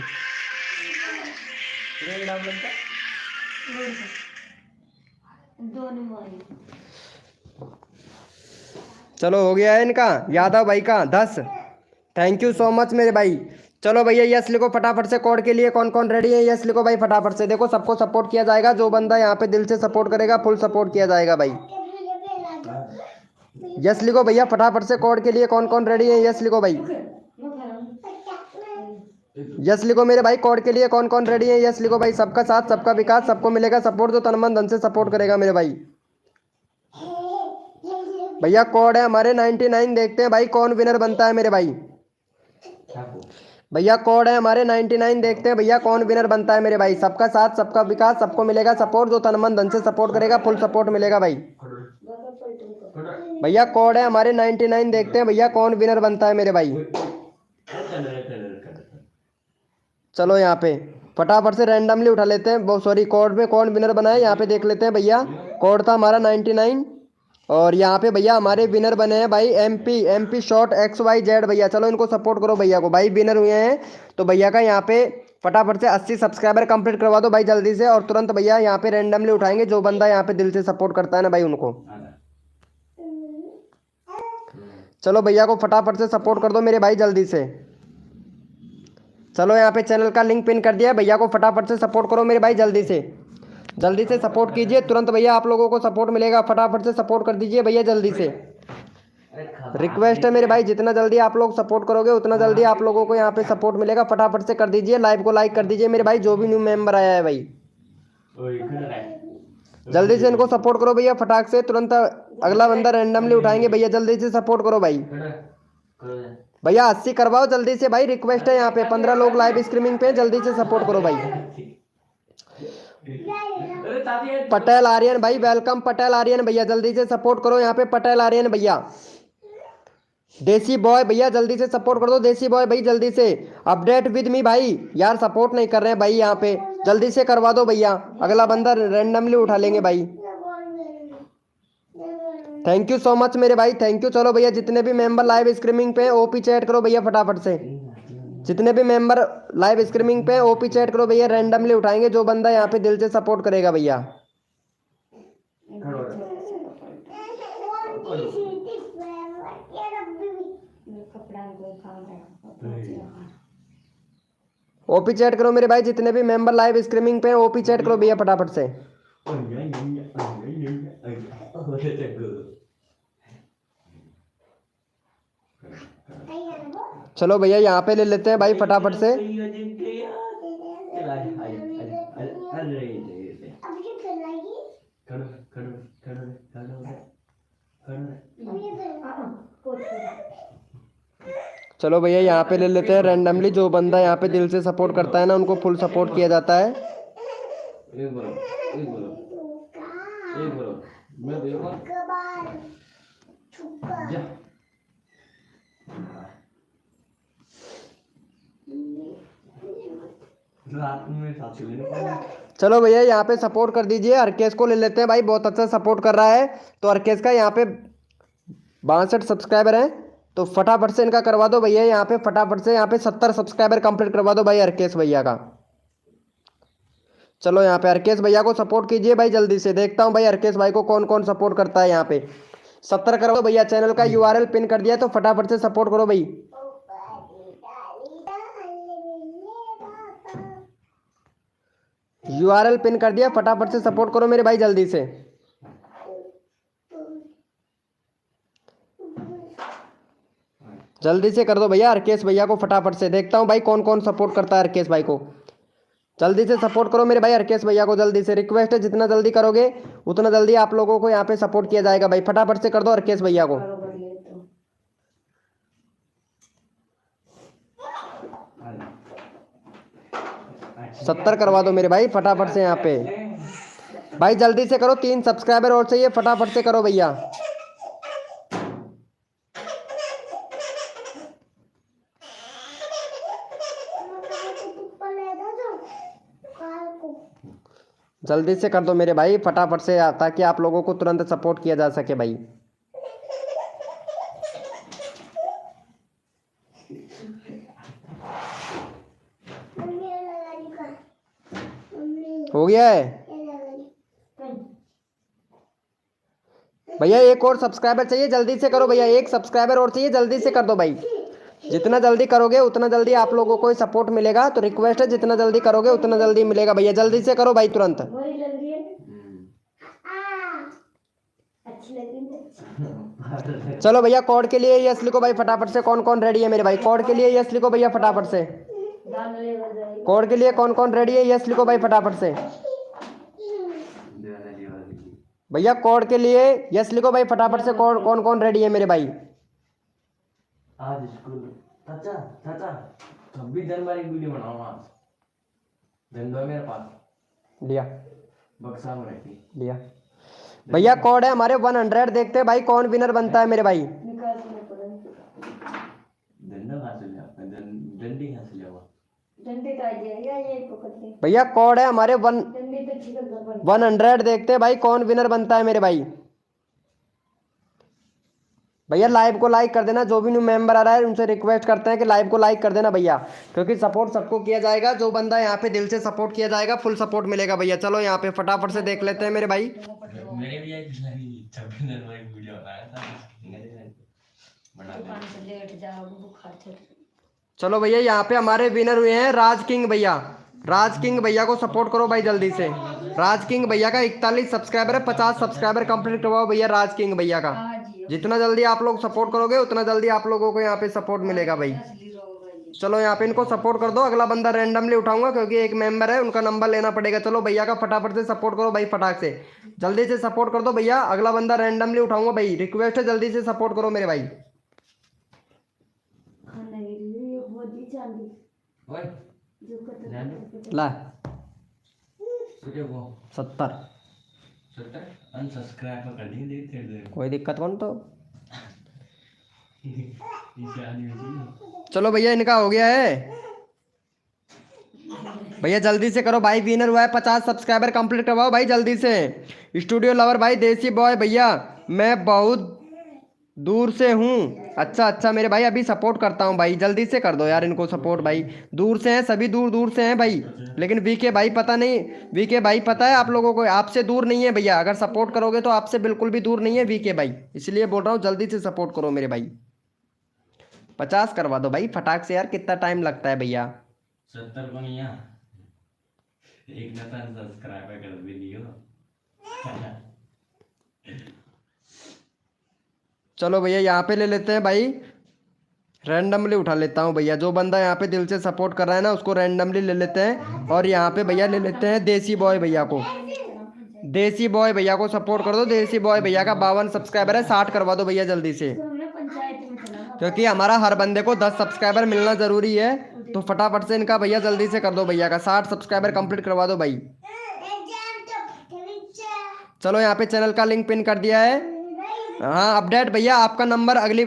चलो हो गया है इनका, यादव भाई का 10, थैंक यू सो मच मेरे भाई। चलो भैया यस लिखो फटाफट से, कोड के लिए कौन कौन रेडी है यस लिखो भाई फटाफट से। देखो सबको सपोर्ट किया जाएगा, जो बंदा यहाँ पे दिल से सपोर्ट करेगा फुल सपोर्ट किया जाएगा भाई। यस लिखो भैया फटाफट से, कोड के लिए कौन कौन रेडी है यस लिखो भाई, यस लिखो मेरे भाई, कोड के लिए कौन कौन रेडी है यस लिखो भाई। सबका साथ सबका विकास, सबको मिलेगा सपोर्ट, जो तन मन धन से सपोर्ट करेगा मेरे भाई। भैया कोड है हमारे 99, देखते हैं भाई कौन विनर बनता है मेरे भाई। भैया कोड है हमारे 99, देखते हैं भैया कौन विनर बनता है मेरे भाई। सबका साथ सबका विकास, सबको मिलेगा सपोर्ट, जो तन मन धन से सपोर्ट करेगा फुल सपोर्ट मिलेगा भाई। भैया कोड है हमारे 99, देखते हैं भैया कौन विनर बनता है मेरे भाई। चलो यहाँ पे फटाफट से रैंडमली उठा लेते हैं, वो सॉरी कोड में कौन विनर बना है यहाँ पे देख लेते हैं भैया। कोड था हमारा 99 और यहाँ पे भैया हमारे विनर बने हैं भाई एमपी शॉट XYZ भैया। चलो इनको सपोर्ट करो भैया को, भाई विनर हुए हैं तो भैया का यहाँ पे फटाफट से 80 सब्सक्राइबर कंप्लीट करवा दो भाई जल्दी से, और तुरंत भैया यहाँ पे रैंडमली उठाएंगे जो बंदा यहाँ पे दिल से सपोर्ट करता है ना भाई उनको। चलो भैया को फटाफट से सपोर्ट कर दो मेरे भाई जल्दी से। चलो यहाँ पे चैनल का लिंक पिन कर दिया है, भैया को फटाफट से सपोर्ट करो मेरे भाई जल्दी से सपोर्ट कीजिए, तुरंत भैया आप लोगों को सपोर्ट मिलेगा, फटाफट से सपोर्ट कर दीजिए भैया जल्दी से। रिक्वेस्ट है मेरे भाई, जितना जल्दी आप लोग सपोर्ट करोगे उतना जल्दी आप लोगों को यहाँ पे सपोर्ट मिलेगा, फटाफट से कर दीजिए। लाइव को लाइक कर दीजिए मेरे भाई, जो भी न्यू मेंबर आया है भाई जल्दी से इनको सपोर्ट करो भैया फटाक से, तुरंत अगला बंदा रैंडमली उठाएंगे भैया, जल्दी से सपोर्ट करो भाई। भैया 80 करवाओ जल्दी से भाई, रिक्वेस्ट है यहाँ पे 15 लोग लाइव स्ट्रीमिंग पे, जल्दी से सपोर्ट करो भाई। पटेल आर्यन भाई वेलकम, पटेल आर्यन भैया जल्दी से सपोर्ट करो यहाँ पे, पटेल आर्यन भैया। देसी बॉय भैया जल्दी से सपोर्ट कर दो, देसी बॉय भाई जल्दी से। अपडेट विद मी भाई, यार सपोर्ट नहीं कर रहे हैं भाई यहाँ पे, जल्दी से करवा दो भैया, अगला बंदा रैंडमली उठा लेंगे भाई। थैंक यू सो मच मेरे भाई, थैंक यू। चलो भैया जितने भी मेंबर लाइव स्ट्रीमिंग पे ओपी चैट करो भैया फटाफट से। जितने भी मेंबर लाइव स्ट्रीमिंग पे ओपी चैट करो भैया, रैंडमली उठाएंगे जो बंदा यहाँ पे दिल से सपोर्ट करेगा भैया। ओपी चैट करो मेरे भाई, जितने भी मेंबर लाइव स्ट्रीमिंग पे ओपी चैट करो भैया फटाफट से। चलो भैया यहाँ पे ले लेते हैं भाई फटाफट से। चलो भैया यहाँ पे ले लेते हैं रैंडमली, जो बंदा यहाँ पे दिल से सपोर्ट करता है ना उनको फुल सपोर्ट किया जाता है। चलो भैया यहाँ पे सपोर्ट कर दीजिए, हरकेश को ले लेते हैं भाई, बहुत अच्छा सपोर्ट कर रहा है। तो हरकेश का यहाँ पे 62 सब्सक्राइबर हैं, तो फटाफट से इनका करवा दो भैया यहाँ पे, फटाफट से यहाँ पे 70 सब्सक्राइबर कंप्लीट करवा दो भाई हरकेश भैया का। चलो यहाँ पे हरकेश भैया को सपोर्ट कीजिए भाई जल्दी से, देखता हूँ भाई हरकेश भाई को कौन कौन सपोर्ट करता है यहाँ पे। 70 करो भैया, चैनल का URL पिन कर दिया तो फटाफट से सपोर्ट करो भाई। URL पिन कर दिया, फटाफट से सपोर्ट करो मेरे भाई जल्दी से। जल्दी से कर दो भैया हरकेश भैया को फटाफट से, देखता हूँ भाई कौन कौन सपोर्ट करता है हरकेश भाई को। जल्दी से सपोर्ट करो मेरे भाई हरकेश भैया को, जल्दी से रिक्वेस्ट है, जितना जल्दी करोगे उतना जल्दी आप लोगों को यहाँ पे सपोर्ट किया जाएगा भाई। फटाफट से कर दो हरकेश भैया को। 70 करवा दो मेरे भाई फटाफट से यहाँ पे भाई, जल्दी से करो, 3 सब्सक्राइबर और चाहिए, फटाफट से करो भैया। जल्दी से कर दो मेरे भाई फटाफट से, ताकि आप लोगों को तुरंत सपोर्ट किया जा सके भाई। हो गया है भैया, एक और सब्सक्राइबर चाहिए, जल्दी से करो भैया, 1 सब्सक्राइबर और चाहिए, जल्दी से कर दो भाई। जितना जल्दी करोगे उतना जल्दी आप लोगों को सपोर्ट मिलेगा, तो रिक्वेस्ट है जितना जल्दी करोगे उतना जल्दी मिलेगा भैया, जल्दी से करो भाई तुरंत। चलो भैया कोड के लिए यस लिखो भाई फटाफट से, कौन कौन रेडी है मेरे भाई, कोड के लिए यस लिखो भैया फटाफट से। कोड के लिए कौन कौन रेडी है यस लिखो भाई फटाफट से भैया, कोड के लिए यस लिखो भाई फटाफट से, कौन कौन रेडी है मेरे भाई। आज स्कूल चाचा चाचा 26 जनवरी की वीडियो बनाऊंगा, धंधो मेरे पास लिया बक्सा में रखी लिया भैया। कोड है हमारे 100, देखते हैं भाई कौन विनर बनता है मेरे भाई। धंधो कहाँ से लिया, डंडी कहाँ से लिया हुआ, भैया कोड है हमारे 100, देखते हैं भाई कौन विनर बनता है मेरे भाई। भैया लाइव को लाइक कर देना, जो भी न्यू मेंबर आ रहा है उनसे रिक्वेस्ट करते हैं कि लाइव को लाइक कर देना भैया, क्योंकि सपोर्ट सबको किया जाएगा, जो बंदा यहाँ पे दिल से सपोर्ट किया जाएगा फुल सपोर्ट मिलेगा भैया। चलो यहाँ पे फटाफट से देख लेते हैं मेरे भाई। मेरे भी एक 26 जनवरी की वीडियो बनाया था, चलो भैया यहाँ पे हमारे विनर हुए हैं राज किंग भैया। राज किंग भैया को सपोर्ट करो भाई जल्दी से। राज किंग भैया का 41 सब्सक्राइबर है, 50 सब्सक्राइबर कंप्लीट करवाओ भैया राज किंग भैया का। जितना जल्दी आप लोग सपोर्ट करोगे उतना जल्दी आप लोगों को यहाँ पे सपोर्ट मिलेगा भाई। चलो यहाँ पे इनको सपोर्ट कर दो, अगला बंदा रैंडमली उठाऊंगा क्योंकि एक मेंबर है, उनका नंबर लेना पड़ेगा। चलो भैया का फटाफट से सपोर्ट करो भाई, फटाक से जल्दी से सपोर्ट कर दो भैया, अगला बंदा रैंडमली उठाऊंगा भाई, रिक्वेस्ट है जल्दी से सपोर्ट करो मेरे भाई। ला 70 अनसब्सक्राइब कर देंगे, कोई दिक्कत कौन तो। चलो भैया इनका हो गया है, भैया जल्दी से करो भाई, विनर हुआ है 50 सब्सक्राइबर कंप्लीट करवाओ भाई जल्दी से। स्टूडियो लवर भाई, देसी बॉय भैया मैं बहुत दूर से हूँ। अच्छा अच्छा मेरे भाई, अभी सपोर्ट करता हूँ भाई, जल्दी से कर दो यार इनको सपोर्ट भाई। दूर से हैं सभी, दूर दूर से हैं भाई, लेकिन वीके भाई पता नहीं, वीके भाई पता है आप लोगों को, आपसे दूर नहीं है भैया, अगर सपोर्ट करोगे तो आपसे बिल्कुल भी दूर नहीं है वीके भाई, इसलिए बोल रहा हूँ जल्दी से सपोर्ट करो मेरे भाई। 50 करवा दो भाई फटाक से यार, कितना टाइम लगता है भैया। 70 को नहीं है, एक ना सब्सक्राइबर कर भी दियो। चलो भैया यहाँ पे ले लेते हैं भाई, रैंडमली उठा लेता हूँ भैया, जो बंदा यहाँ पे दिल से सपोर्ट कर रहा है ना उसको रैंडमली ले लेते हैं। और यहाँ पे भैया ले लेते हैं देसी बॉय भैया को, देसी बॉय भैया को सपोर्ट कर दो। देसी बॉय भैया का 52 सब्सक्राइबर है, 60 करवा दो भैया जल्दी से, क्योंकि हमारा हर बंदे को 10 सब्सक्राइबर मिलना जरूरी है। तो फटाफट से इनका भैया जल्दी से कर दो, भैया का 60 सब्सक्राइबर कंप्लीट करवा दो भाई। चलो यहाँ पे चैनल का लिंक पिन कर दिया है। हाँ अपडेट भैया आपका नंबर अगली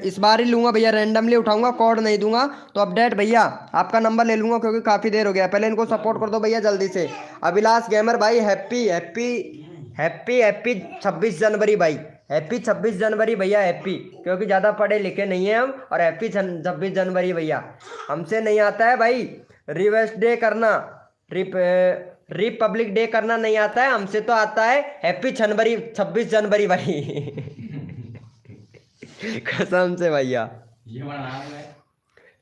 इस बार ही लूंगा भैया, रैंडमली उठाऊंगा, कोड नहीं दूंगा। तो अपडेट भैया आपका नंबर ले लूंगा, क्योंकि काफ़ी देर हो गया। पहले इनको सपोर्ट कर दो भैया जल्दी से। अभिलाष गेमर भाई हैप्पी हैप्पी हैप्पी हैप्पी 26 जनवरी भाई, हैप्पी 26 जनवरी भैया, हैप्पी, क्योंकि ज़्यादा पढ़े लिखे नहीं है हम। और हैप्पी 26 जनवरी भैया, हमसे नहीं आता है भाई रिवर्स डे करना, रिपब्लिक डे करना नहीं आता है, हमसे तो आता है हैप्पी 26 जनवरी भाई। कसम से भैया, ये बड़ा नाम है।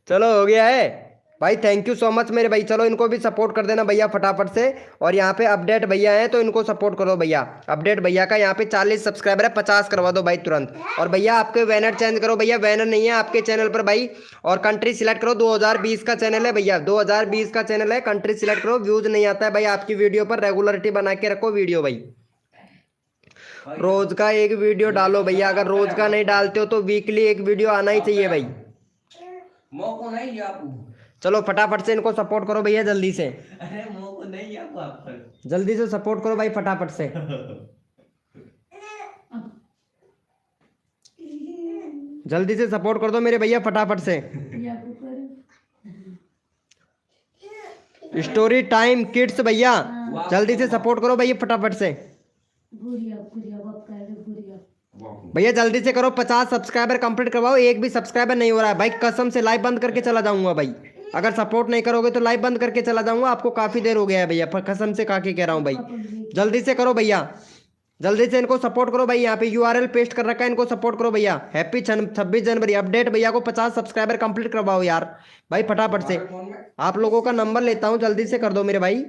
चलो हो गया है भाई, थैंक यू सो मच मेरे भाई। चलो इनको भी सपोर्ट कर देना भैया फटाफट से। और यहाँ पे अपडेट भैया हैं तो इनको सपोर्ट करो भैया। अपडेट भैया का यहाँ पे 40 सब्सक्राइबर है, 50 करवा दो भाई तुरंत। और भैया आपके बैनर चेंज करो भैया, बैनर नहीं है आपके चैनल पर भाई। और कंट्री सिलेक्ट करो, 2020 का चैनल है भैया, 2020 का चैनल है, कंट्री सिलेक्ट करो। व्यूज नहीं आता है भाई आपकी वीडियो पर, रेगुलरिटी बना के रखो वीडियो भाई। रोज का एक वीडियो डालो भैया, अगर रोज का नहीं डालते हो तो वीकली एक वीडियो आना ही चाहिए भाई। मोको नहीं आपको, चलो फटाफट से इनको सपोर्ट करो भैया जल्दी से, अरे मोको नहीं आपको, आप जल्दी से सपोर्ट करो भाई फटाफट से। जल्दी से सपोर्ट कर दो मेरे भैया फटाफट से। स्टोरी टाइम किड्स भैया जल्दी से सपोर्ट करो भैया फटाफट से। भैया जल्दी से करो, 50 सब्सक्राइबर कंप्लीट करवाओ। एक भी सब्सक्राइबर नहीं हो रहा है भाई, कसम से लाइव बंद करके चला जाऊंगा भाई। अगर सपोर्ट नहीं करोगे तो लाइव बंद करके चला जाऊंगा, आपको काफी देर हो गया है भैया, कसम से काके कह रहा हूँ भाई। जल्दी से करो भैया, जल्दी से इनको सपोर्ट करो भाई। यहाँ पे URL पेस्ट कर रखा है, इनको सपोर्ट करो भैया। हैप्पी 26 जनवरी। अपडेट भैया को 50 सब्सक्राइबर कंप्लीट करवाओ यार भाई फटाफट से। आप लोगों का नंबर लेता हूँ, जल्दी से कर दो मेरे भाई।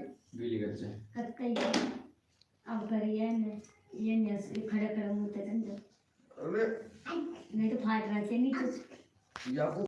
नहीं तो फाट रहा नीचे